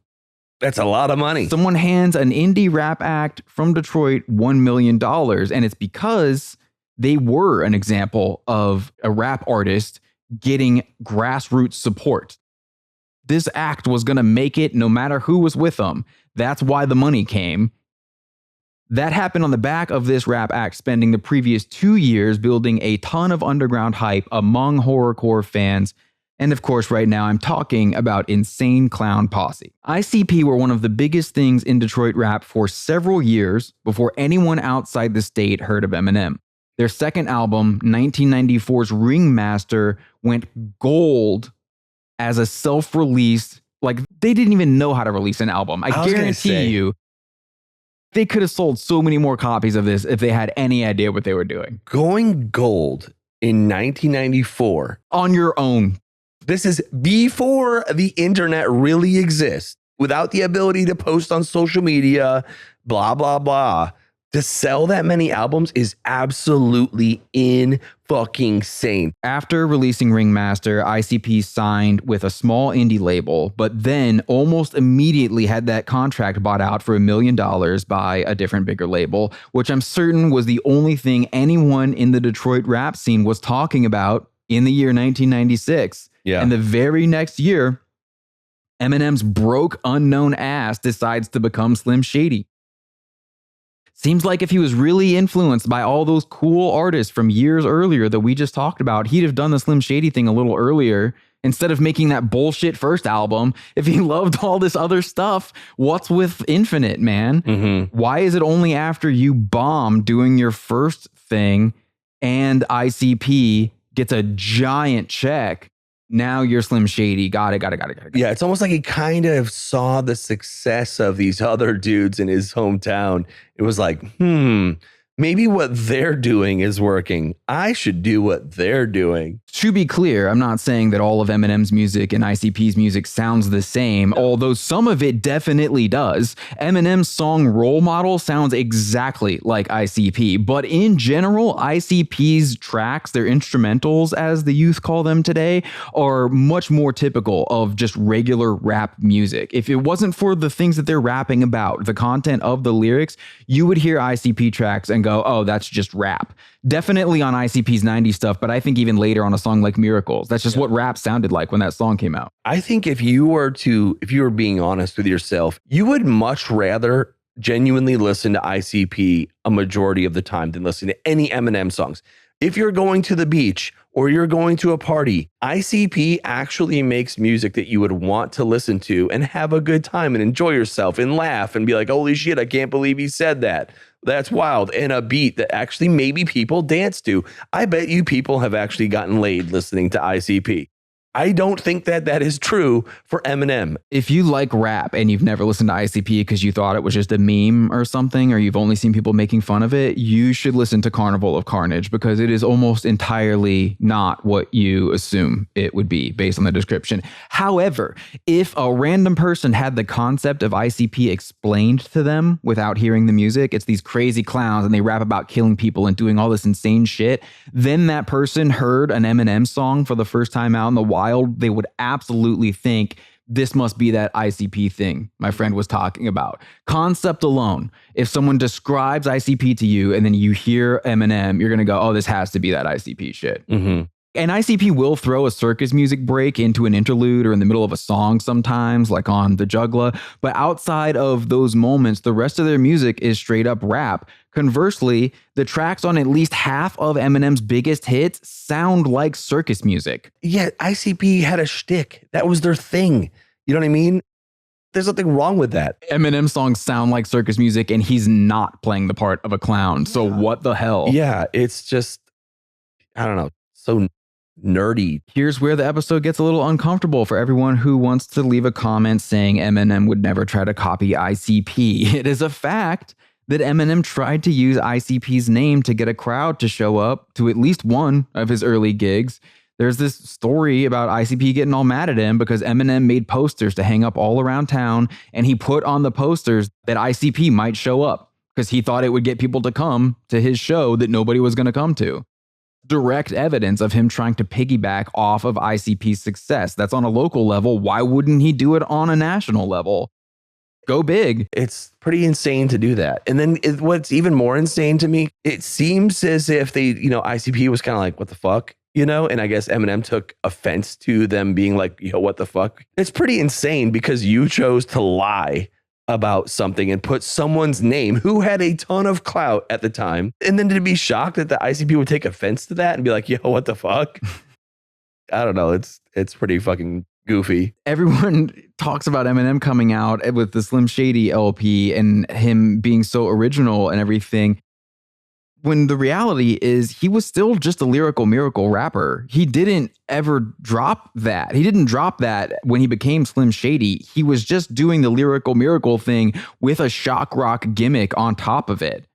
A: That's a lot of money.
B: Someone hands an indie rap act from Detroit $1 million, and it's because they were an example of a rap artist getting grassroots support. This act was going to make it no matter who was with them. That's why the money came. That happened on the back of this rap act spending the previous 2 years building a ton of underground hype among horrorcore fans. And of course, right now I'm talking about Insane Clown Posse. ICP were one of the biggest things in Detroit rap for several years before anyone outside the state heard of Eminem. Their second album, 1994's Ringmaster, went gold as a self-release. Like, they didn't even know how to release an album. I guarantee you, they could have sold so many more copies of this if they had any idea what they were doing.
A: Going gold in 1994.
B: On your own.
A: This is before the internet really exists. without the ability to post on social media, blah, blah, blah. To sell that many albums is absolutely fucking sane.
B: After releasing Ringmaster, ICP signed with a small indie label, but then almost immediately had that contract bought out for $1 million by a different bigger label, which I'm certain was the only thing anyone in the Detroit rap scene was talking about in the year 1996.
A: Yeah.
B: And the very next year, Eminem's broke unknown ass decides to become Slim Shady. Seems like if he was really influenced by all those cool artists from years earlier that we just talked about, he'd have done the Slim Shady thing a little earlier instead of making that bullshit first album. If he loved all this other stuff, what's with Infinite, man?
A: Mm-hmm.
B: Why is it only after you bomb doing your first thing and ICP gets a giant check, now you're Slim Shady? Got it.
A: Yeah, it's almost like he kind of saw the success of these other dudes in his hometown. It was like, maybe what they're doing is working. I should do what they're doing.
B: To be clear, I'm not saying that all of Eminem's music and ICP's music sounds the same, although some of it definitely does. Eminem's song Role Model sounds exactly like ICP, but in general, ICP's tracks, their instrumentals, as the youth call them today, are much more typical of just regular rap music. If it wasn't for the things that they're rapping about, the content of the lyrics, you would hear ICP tracks and go, oh, that's just rap. Definitely on ICP's 90s stuff, but I think even later on a song like Miracles, that's just what rap sounded like when that song came out.
A: I think if you were being honest with yourself, you would much rather genuinely listen to ICP a majority of the time than listen to any Eminem songs. If you're going to the beach or you're going to a party, ICP actually makes music that you would want to listen to and have a good time and enjoy yourself and laugh and be like, holy shit, I can't believe he said that. That's wild. And a beat that actually maybe people dance to. I bet you people have actually gotten laid listening to ICP. I don't think that is true for Eminem.
B: If you like rap and you've never listened to ICP because you thought it was just a meme or something, or you've only seen people making fun of it, you should listen to Carnival of Carnage because it is almost entirely not what you assume it would be based on the description. However, if a random person had the concept of ICP explained to them without hearing the music, it's these crazy clowns and they rap about killing people and doing all this insane shit, then that person heard an Eminem song for the first time out in the wild, they would absolutely think this must be that ICP thing my friend was talking about. Concept alone, if someone describes ICP to you and then you hear Eminem, you're going to go, oh, this has to be that ICP shit.
A: Mm-hmm.
B: And ICP will throw a circus music break into an interlude or in the middle of a song sometimes, like on The Juggler. But outside of those moments, the rest of their music is straight up rap. Conversely, the tracks on at least half of Eminem's biggest hits sound like circus music.
A: Yeah, ICP had a shtick. That was their thing. You know what I mean? There's nothing wrong with that.
B: Eminem songs sound like circus music and he's not playing the part of a clown. So what the hell?
A: Yeah, it's just, I don't know, so nerdy.
B: Here's where the episode gets a little uncomfortable for everyone who wants to leave a comment saying Eminem would never try to copy ICP. It is a fact that Eminem tried to use ICP's name to get a crowd to show up to at least one of his early gigs. There's this story about ICP getting all mad at him because Eminem made posters to hang up all around town, and he put on the posters that ICP might show up because he thought it would get people to come to his show that nobody was going to come to. Direct evidence of him trying to piggyback off of ICP's success. That's on a local level. Why wouldn't he do it on a national level? Go big.
A: It's pretty insane to do that. And then what's even more insane to me, it seems as if they, ICP was kind of like, what the fuck? And I guess Eminem took offense to them being like, what the fuck? It's pretty insane because you chose to lie about something and put someone's name who had a ton of clout at the time. And then to be shocked that the ICP would take offense to that and be like, what the fuck? I don't know. It's pretty fucking goofy.
B: Everyone talks about Eminem coming out with the Slim Shady LP and him being so original and everything, when the reality is he was still just a lyrical miracle rapper. He didn't ever drop that. He didn't drop that when he became Slim Shady. He was just doing the lyrical miracle thing with a shock rock gimmick on top of it.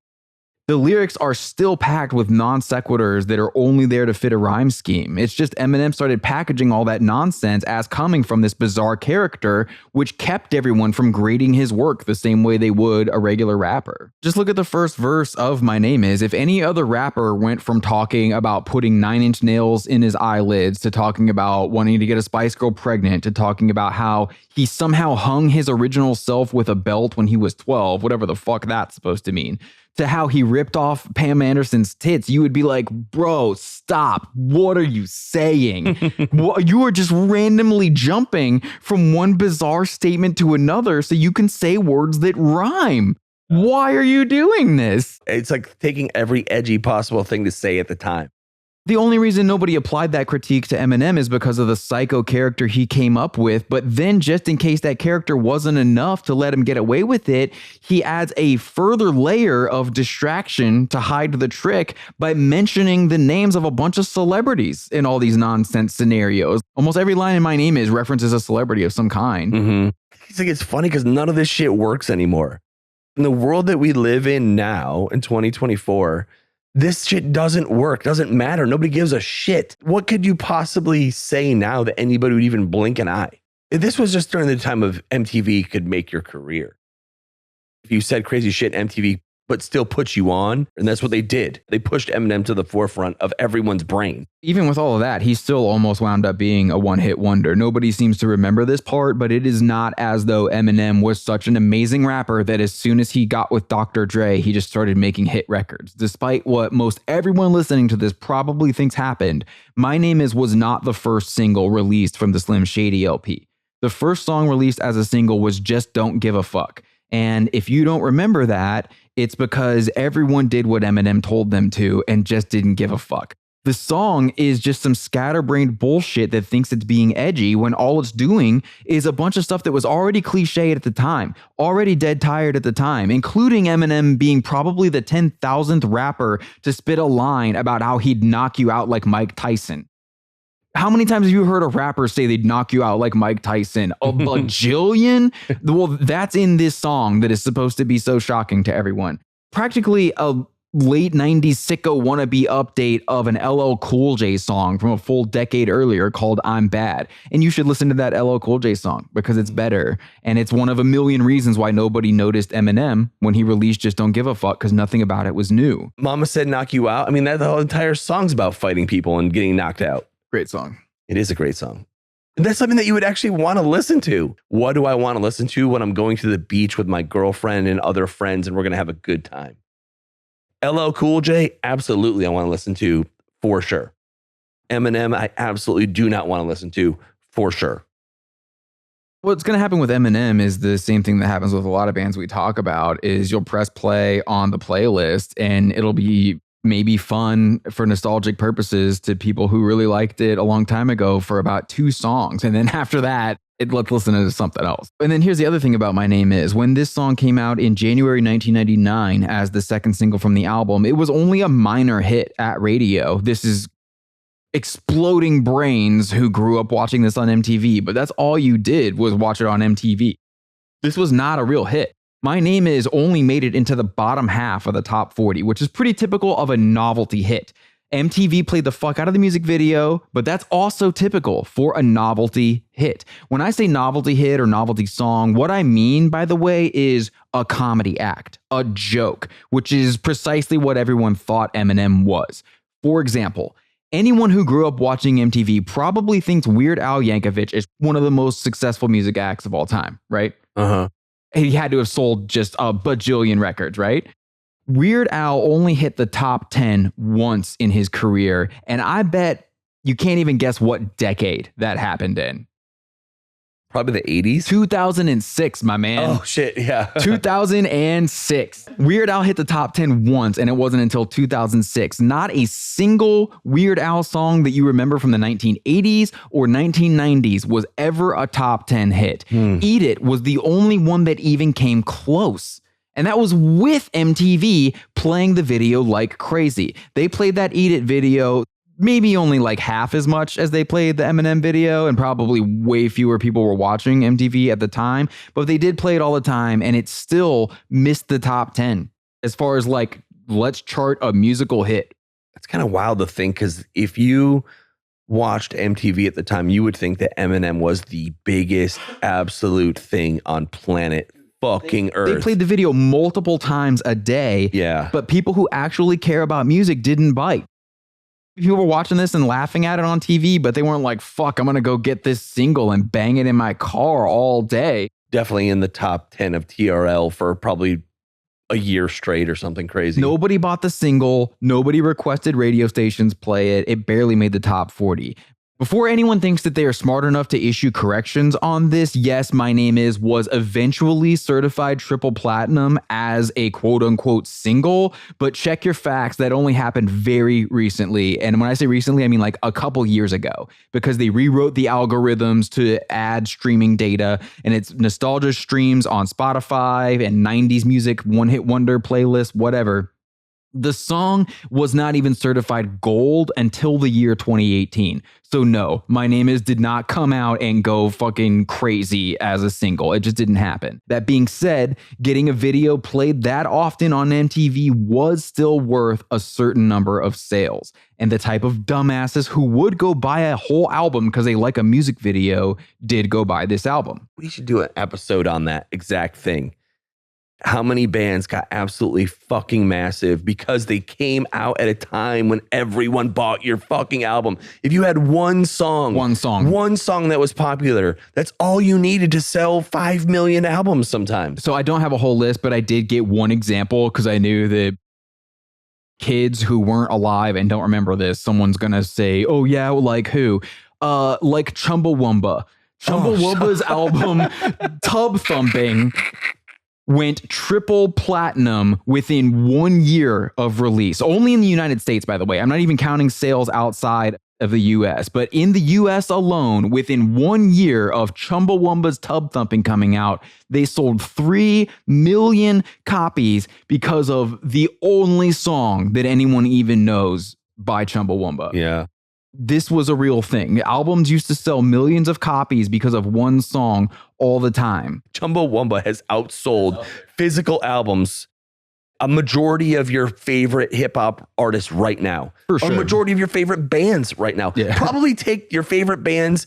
B: The lyrics are still packed with non sequiturs that are only there to fit a rhyme scheme. It's just Eminem started packaging all that nonsense as coming from this bizarre character, which kept everyone from grading his work the same way they would a regular rapper. Just look at the first verse of My Name Is. If any other rapper went from talking about putting 9-inch nails in his eyelids to talking about wanting to get a Spice Girl pregnant to talking about how he somehow hung his original self with a belt when he was 12, whatever the fuck that's supposed to mean, to how he ripped off Pam Anderson's tits, you would be like, bro, stop. What are you saying? You are just randomly jumping from one bizarre statement to another so you can say words that rhyme. Why are you doing this?
A: It's like taking every edgy possible thing to say at the time.
B: The only reason nobody applied that critique to Eminem is because of the psycho character he came up with. But then just in case that character wasn't enough to let him get away with it, he adds a further layer of distraction to hide the trick by mentioning the names of a bunch of celebrities in all these nonsense scenarios. Almost every line in My Name Is references a celebrity of some kind.
A: Mm-hmm. It's like, it's funny because none of this shit works anymore. In the world that we live in now in 2024, this shit doesn't work, doesn't matter. Nobody gives a shit. What could you possibly say now that anybody would even blink an eye? If this was just during the time of MTV could make your career. If you said crazy shit, MTV but still put you on, and that's what they did. They pushed Eminem to the forefront of everyone's brain.
B: Even with all of that, he still almost wound up being a one-hit wonder. Nobody seems to remember this part, but it is not as though Eminem was such an amazing rapper that as soon as he got with Dr. Dre, he just started making hit records. Despite what most everyone listening to this probably thinks happened, My Name Is was not the first single released from the Slim Shady LP. The first song released as a single was Just Don't Give a Fuck. And if you don't remember that, it's because everyone did what Eminem told them to and just didn't give a fuck. The song is just some scatterbrained bullshit that thinks it's being edgy when all it's doing is a bunch of stuff that was already cliched at the time, already dead tired at the time, including Eminem being probably the 10,000th rapper to spit a line about how he'd knock you out like Mike Tyson. How many times have you heard a rapper say they'd knock you out like Mike Tyson? A bajillion? Well, that's in this song that is supposed to be so shocking to everyone. Practically a late 90s sicko wannabe update of an LL Cool J song from a full decade earlier called I'm Bad. And you should listen to that LL Cool J song because it's better. And it's one of a million reasons why nobody noticed Eminem when he released Just Don't Give a Fuck, because nothing about it was new.
A: Mama Said Knock You Out. I mean, that the whole entire song's about fighting people and getting knocked out.
B: Great song.
A: It is a great song. And that's something that you would actually want to listen to. What do I want to listen to when I'm going to the beach with my girlfriend and other friends and we're going to have a good time? LL Cool J, absolutely I want to listen to for sure. Eminem, I absolutely do not want to listen to for sure.
B: What's going to happen with Eminem is the same thing that happens with a lot of bands we talk about, is you'll press play on the playlist and it'll be maybe fun for nostalgic purposes to people who really liked it a long time ago for about 2 songs. And then after that, let's listen to something else. And then here's the other thing about My Name Is. When this song came out in January 1999 as the second single from the album, it was only a minor hit at radio. This is exploding brains who grew up watching this on MTV, but that's all you did was watch it on MTV. This was not a real hit. My Name Is only made it into the bottom half of the top 40, which is pretty typical of a novelty hit. MTV played the fuck out of the music video, but that's also typical for a novelty hit. When I say novelty hit or novelty song, what I mean, by the way, is a comedy act, a joke, which is precisely what everyone thought Eminem was. For example, anyone who grew up watching MTV probably thinks Weird Al Yankovic is one of the most successful music acts of all time, right?
A: Uh-huh.
B: He had to have sold just a bajillion records, right? Weird Al only hit the top 10 once in his career, and I bet you can't even guess what decade that happened in.
A: Probably the 80s?
B: 2006, my man.
A: Oh, shit, yeah.
B: 2006. Weird Al hit the top 10 once, and it wasn't until 2006. Not a single Weird Al song that you remember from the 1980s or 1990s was ever a top 10 hit. Eat It was the only one that even came close. And that was with MTV playing the video like crazy. They played that Eat It video maybe only like half as much as they played the Eminem video, and probably way fewer people were watching MTV at the time, but they did play it all the time, and it still missed the top 10 as far as like let's chart a musical hit.
A: It's kind of wild to think, because if you watched MTV at the time, you would think that Eminem was the biggest absolute thing on planet fucking Earth.
B: They played the video multiple times a day.
A: Yeah.
B: But people who actually care about music didn't bite. People were watching this and laughing at it on TV, but they weren't like, fuck, I'm going to go get this single and bang it in my car all day.
A: Definitely in the top 10 of TRL for probably a year straight or something crazy.
B: Nobody bought the single. Nobody requested radio stations play it. It barely made the top 40. Before anyone thinks that they are smart enough to issue corrections on this, yes, My Name Is was eventually certified triple platinum as a quote unquote single, but check your facts. That only happened very recently. And when I say recently, I mean like a couple years ago, because they rewrote the algorithms to add streaming data, and it's nostalgia streams on Spotify and 90s music, one hit wonder playlist, whatever. The song was not even certified gold until the year 2018. So no, My Name Is did not come out and go fucking crazy as a single. It just didn't happen. That being said, getting a video played that often on MTV was still worth a certain number of sales. And the type of dumbasses who would go buy a whole album because they like a music video did go buy this album.
A: We should do an episode on that exact thing. How many bands got absolutely fucking massive because they came out at a time when everyone bought your fucking album. If you had one song that was popular, that's all you needed to sell 5 million albums sometimes.
B: So I don't have a whole list, but I did get one example because I knew that kids who weren't alive and don't remember this, someone's going to say, oh yeah, like who? Like Chumbawamba. Chumbawamba's album, Tub Thumping, went triple platinum within 1 year of release. Only in the United States, by the way. I'm not even counting sales outside of the US, but in the US alone, within 1 year of Chumbawamba's Tub Thumping coming out, they sold 3 million copies because of the only song that anyone even knows by Chumbawamba.
A: Yeah.
B: This was a real thing. Albums used to sell millions of copies because of one song all the time.
A: Chumbawamba has outsold physical albums a majority of your favorite hip hop artists right now.
B: For sure.
A: Or a majority of your favorite bands right now.
B: Yeah.
A: Probably take your favorite bands,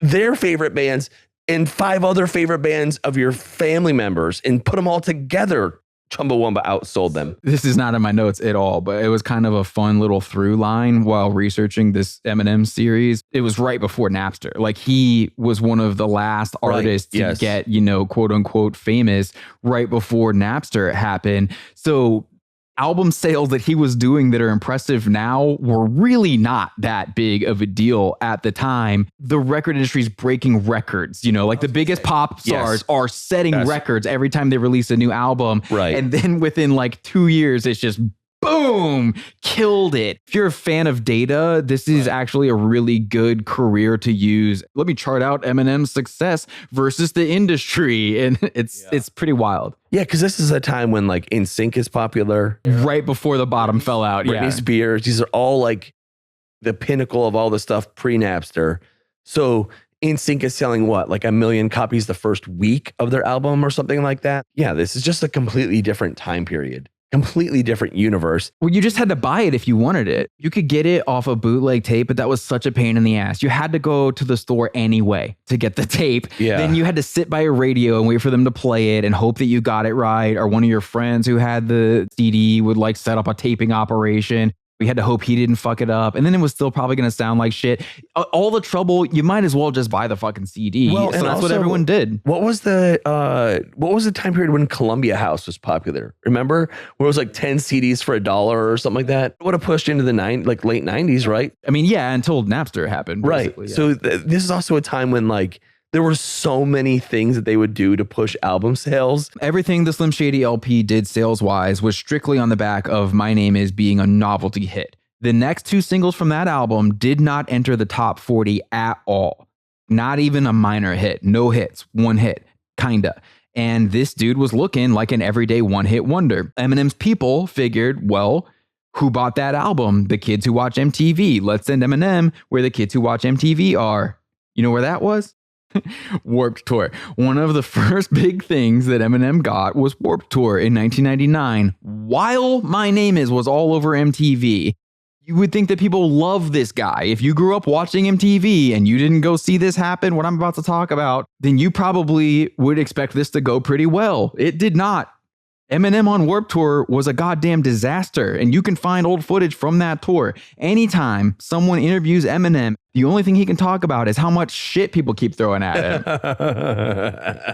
A: their favorite bands, and 5 other favorite bands of your family members and put them all together. Chumbawamba outsold them.
B: This is not in my notes at all, but it was kind of a fun little through line while researching this Eminem series. It was right before Napster. Like, he was one of the last artists to get, you know, quote unquote famous right before Napster happened. So album sales that he was doing that are impressive now were really not that big of a deal at the time. The record industry's breaking records, you know, like the biggest pop stars are setting records every time they release a new album.
A: Right.
B: And then within like 2 years, it's just boom, killed it. If you're a fan of data, this is actually a really good career to use. Let me chart out Eminem's success versus the industry. And it's pretty wild.
A: Yeah, because this is a time when like NSYNC is popular.
B: Right before the bottom fell out.
A: Britney Spears. These are all like the pinnacle of all the stuff pre-Napster. So NSYNC is selling what, like 1 million copies the first week of their album or something like that. Yeah, this is just a completely different time period. Completely different universe.
B: Well, you just had to buy it if you wanted it. You could get it off a bootleg tape, but that was such a pain in the ass. You had to go to the store anyway to get the tape.
A: Yeah.
B: Then you had to sit by a radio and wait for them to play it and hope that you got it right. Or one of your friends who had the CD would like set up a taping operation. We had to hope he didn't fuck it up. And then it was still probably going to sound like shit. All the trouble, you might as well just buy the fucking CD.
A: Well,
B: so that's what everyone did.
A: What was the time period when Columbia House was popular? Remember? Where it was like 10 CDs for $1 or something like that? It would have pushed into the late 90s, right?
B: I mean, yeah, until Napster happened.
A: Right.
B: Yeah.
A: So this is also a time when like there were so many things that they would do to push album sales.
B: Everything the Slim Shady LP did sales-wise was strictly on the back of My Name Is being a novelty hit. The next 2 singles from that album did not enter the top 40 at all. Not even a minor hit. No hits. 1 hit. Kinda. And this dude was looking like an everyday one-hit wonder. Eminem's people figured, well, who bought that album? The kids who watch MTV. Let's send Eminem where the kids who watch MTV are. You know where that was? Warped Tour. One of the first big things that Eminem got was Warped Tour in 1999, while My Name Is was all over MTV. You would think that people love this guy. If you grew up watching MTV and you didn't go see this happen, what I'm about to talk about, then you probably would expect this to go pretty well. It did not. Eminem on Warped Tour was a goddamn disaster, and you can find old footage from that tour. Anytime someone interviews Eminem, the only thing he can talk about is how much shit people keep throwing at him.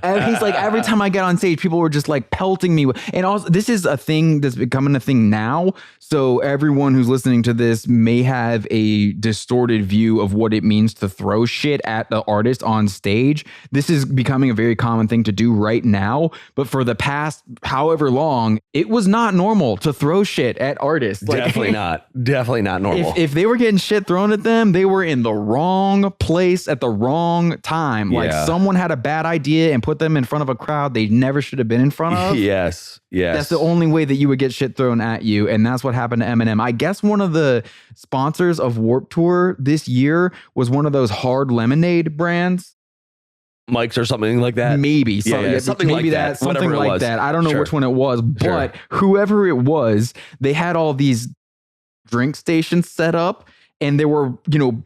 B: And he's like, every time I get on stage, people were just like pelting me. And also, this is a thing that's becoming a thing now. So everyone who's listening to this may have a distorted view of what it means to throw shit at the artist on stage. This is becoming a very common thing to do right now. But for the past however long, it was not normal to throw shit at artists.
A: Definitely not. Definitely not normal.
B: If they were getting shit thrown at them, they were in the wrong place at the wrong time. Like someone had a bad idea and put them in front of a crowd they never should have been in front of.
A: Yes.
B: That's the only way that you would get shit thrown at you. And that's what happened to Eminem. I guess one of the sponsors of Warped Tour this year was one of those hard lemonade brands.
A: Mike's or something like that.
B: Maybe.
A: Something
B: maybe
A: like that.
B: Something
A: Whatever
B: like that. I don't know which one it was, but whoever it was, they had all these drink stations set up. And there were,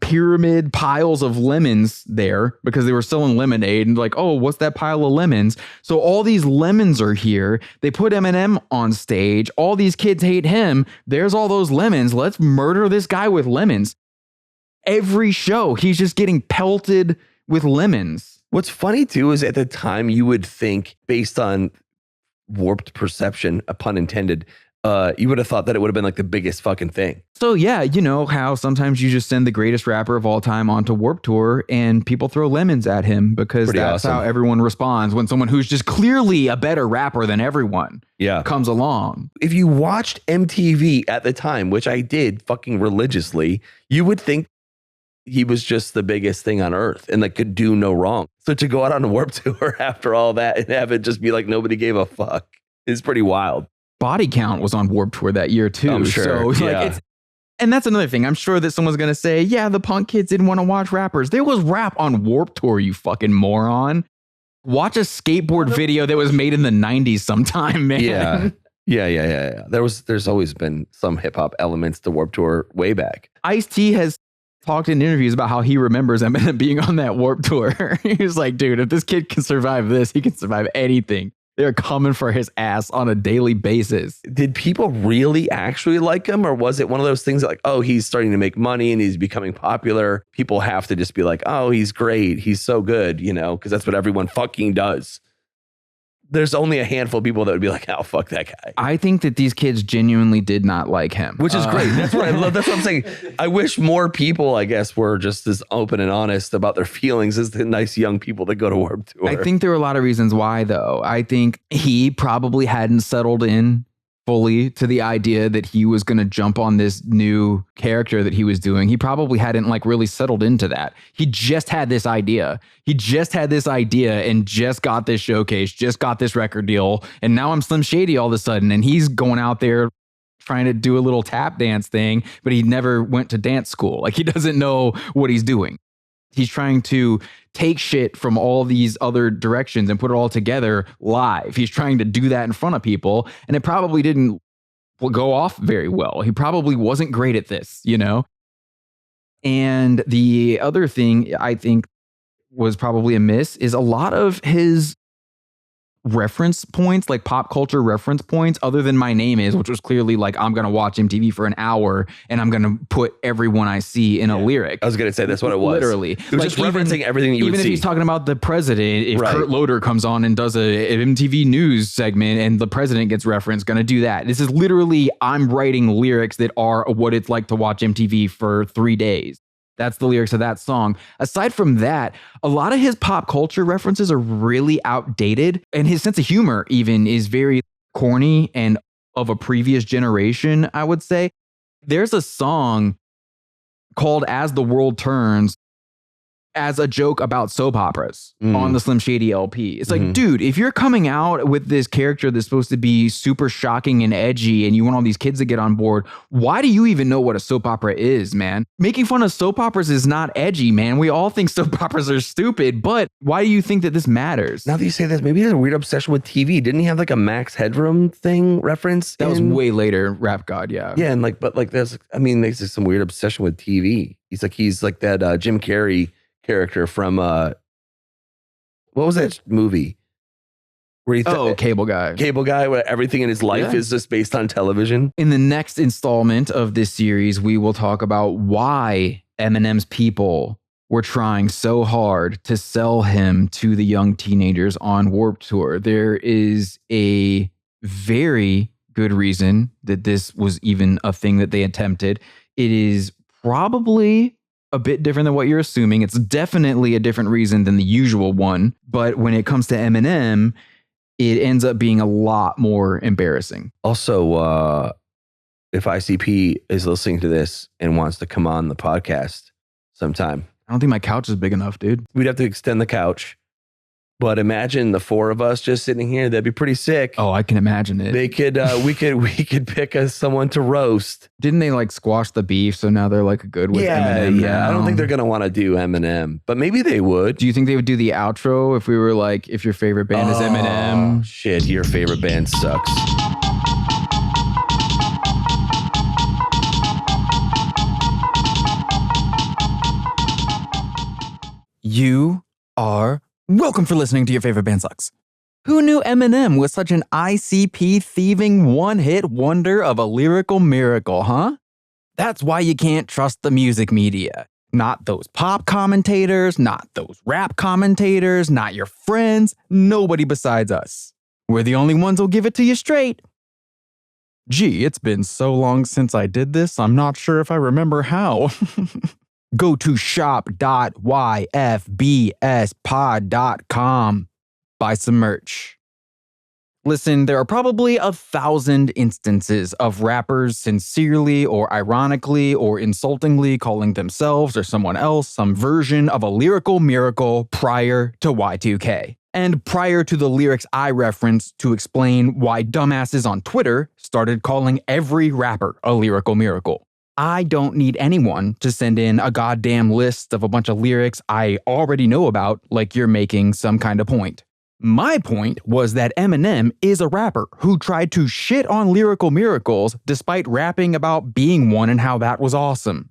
B: pyramid piles of lemons there because they were selling lemonade. And like, oh, what's that pile of lemons? So all these lemons are here. They put Eminem on stage. All these kids hate him. There's all those lemons. Let's murder this guy with lemons. Every show, he's just getting pelted with lemons.
A: What's funny, too, is at the time you would think, based on warped perception, a pun intended, you would have thought that it would have been like the biggest fucking thing.
B: So yeah, you know how sometimes you just send the greatest rapper of all time onto Warped Tour and people throw lemons at him because that's how everyone responds when someone who's just clearly a better rapper than everyone comes along.
A: If you watched MTV at the time, which I did fucking religiously, you would think he was just the biggest thing on earth and like could do no wrong. So to go out on a Warped Tour after all that and have it just be like nobody gave a fuck is pretty wild.
B: Body Count was on Warped Tour that year too.
A: I'm sure.
B: So and that's another thing. I'm sure that someone's going to say, yeah, the punk kids didn't want to watch rappers. There was rap on Warped Tour, you fucking moron. Watch a skateboard video that was made in the 90s sometime, man.
A: Yeah. There's always been some hip hop elements to Warped Tour way back.
B: Ice-T has talked in interviews about how he remembers Eminem being on that Warped Tour. He was like, dude, if this kid can survive this, he can survive anything. They're coming for his ass on a daily basis.
A: Did people really actually like him? Or was it one of those things that like, oh, he's starting to make money and he's becoming popular? People have to just be like, oh, he's great. He's so good, because that's what everyone fucking does. There's only a handful of people that would be like, oh, fuck that guy.
B: I think that these kids genuinely did not like him.
A: Which is great. That's what I love. That's what I'm saying. I wish more people, I guess, were just as open and honest about their feelings as the nice young people that go to Warped Tour.
B: I think there were a lot of reasons why, though. I think he probably hadn't settled in fully to the idea that he was going to jump on this new character that he was doing. He probably hadn't really settled into that. He just had this idea. And just got this showcase, just got this record deal. And now I'm Slim Shady all of a sudden. And he's going out there trying to do a little tap dance thing, but he never went to dance school. He doesn't know what he's doing. He's trying to take shit from all these other directions and put it all together live. He's trying to do that in front of people, and it probably didn't go off very well. He probably wasn't great at this, And the other thing I think was probably a miss is a lot of his reference points, like pop culture reference points, other than My Name Is, which was clearly I'm going to watch MTV for an hour and I'm going to put everyone I see in a lyric.
A: I was going to say that's what it was.
B: Literally.
A: It was just referencing everything that you would see.
B: Even if he's talking about the president, if Kurt Loder comes on and does an MTV news segment and the president gets referenced, going to do that. This is literally, I'm writing lyrics that are what it's like to watch MTV for 3 days. That's the lyrics of that song. Aside from that, a lot of his pop culture references are really outdated. And his sense of humor even is very corny and of a previous generation, I would say. There's a song called As the World Turns. as a joke about soap operas on the Slim Shady LP. It's like,
A: Mhm.
B: dude, if you're coming out with this character that's supposed to be super shocking and edgy and you want all these kids to get on board, why do you even know what a soap opera is, man? Making fun of soap operas is not edgy, man. We all think soap operas are stupid, but why do you think that this matters?
A: Now that you say this, maybe he has a weird obsession with TV. Didn't he have like a Max Headroom thing reference?
B: That was way later, Rap God, yeah.
A: Yeah, and like, but like there's just some weird obsession with TV. He's like that Jim Carrey character from what was that movie? Where
B: Cable Guy.
A: Cable Guy, where everything in his life is just based on television.
B: In the next installment of this series, we will talk about why Eminem's people were trying so hard to sell him to the young teenagers on Warped Tour. There is a very good reason that this was even a thing that they attempted. It is probably a bit different than what you're assuming. It's definitely a different reason than the usual one. But when it comes to Eminem, it ends up being a lot more embarrassing.
A: Also, if ICP is listening to this and wants to come on the podcast sometime,
B: I don't think my couch is big enough, dude.
A: we'd have to extend the couch. But imagine the four of us just sitting here. That'd be pretty sick.
B: Oh, I can imagine it.
A: They could, we could pick someone to roast.
B: Didn't they like squash the beef? So now they're like good with Eminem.
A: Yeah.
B: now?
A: I don't think they're gonna want to do Eminem, but maybe they would.
B: Do you think they would do the outro if we were like, if your favorite band is Eminem?
A: Shit, your favorite band sucks.
B: You are welcome for listening to Your Favorite Band Sucks. Who knew Eminem was such an ICP thieving one-hit wonder of a lyrical miracle, huh? That's why you can't trust the music media. Not those pop commentators, not those rap commentators, not your friends, nobody besides us. We're the only ones who'll give it to you straight. Gee, it's been so long since I did this, I'm not sure if I remember how. Go to shop.yfbspod.com. Buy some merch. Listen, there are probably 1,000 instances of rappers sincerely or ironically or insultingly calling themselves or someone else some version of a lyrical miracle prior to Y2K. And prior to the lyrics I referenced to explain why dumbasses on Twitter started calling every rapper a lyrical miracle. I don't need anyone to send in a goddamn list of a bunch of lyrics I already know about like you're making some kind of point. My point was that Eminem is a rapper who tried to shit on lyrical miracles despite rapping about being one and how that was awesome.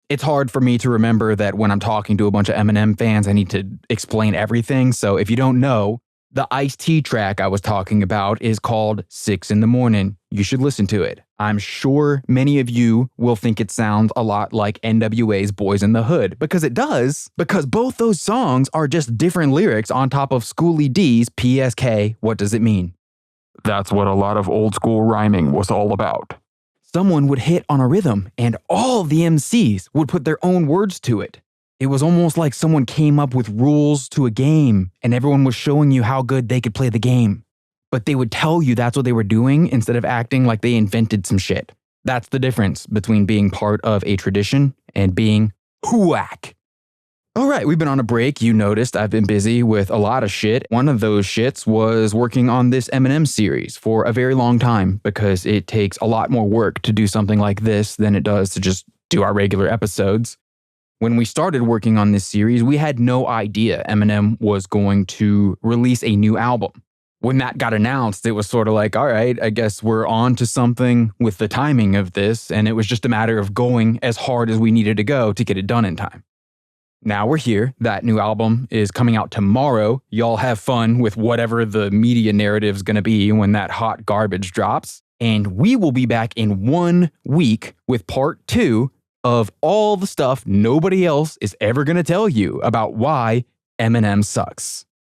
B: It's hard for me to remember that when I'm talking to a bunch of Eminem fans, I need to explain everything. So if you don't know, the Ice-T track I was talking about is called 6 in the Morning. You should listen to it. I'm sure many of you will think it sounds a lot like NWA's Boys in the Hood, because it does, because both those songs are just different lyrics on top of Schoolie D's PSK, What Does It Mean? That's what a lot of old school rhyming was all about. Someone would hit on a rhythm and all the MCs would put their own words to it. It was almost like someone came up with rules to a game and everyone was showing you how good they could play the game. But they would tell you that's what they were doing instead of acting like they invented some shit. That's the difference between being part of a tradition and being whack. All right, we've been on a break. You noticed I've been busy with a lot of shit. One of those shits was working on this Eminem series for a very long time because it takes a lot more work to do something like this than it does to just do our regular episodes. When we started working on this series, we had no idea Eminem was going to release a new album. When that got announced, it was sort of like, all right, I guess we're on to something with the timing of this, and it was just a matter of going as hard as we needed to go to get it done in time. Now we're here. That new album is coming out tomorrow. Y'all have fun with whatever the media narrative's going to be when that hot garbage drops. And we will be back in 1 week with part 2 of all the stuff nobody else is ever going to tell you about why Eminem sucks.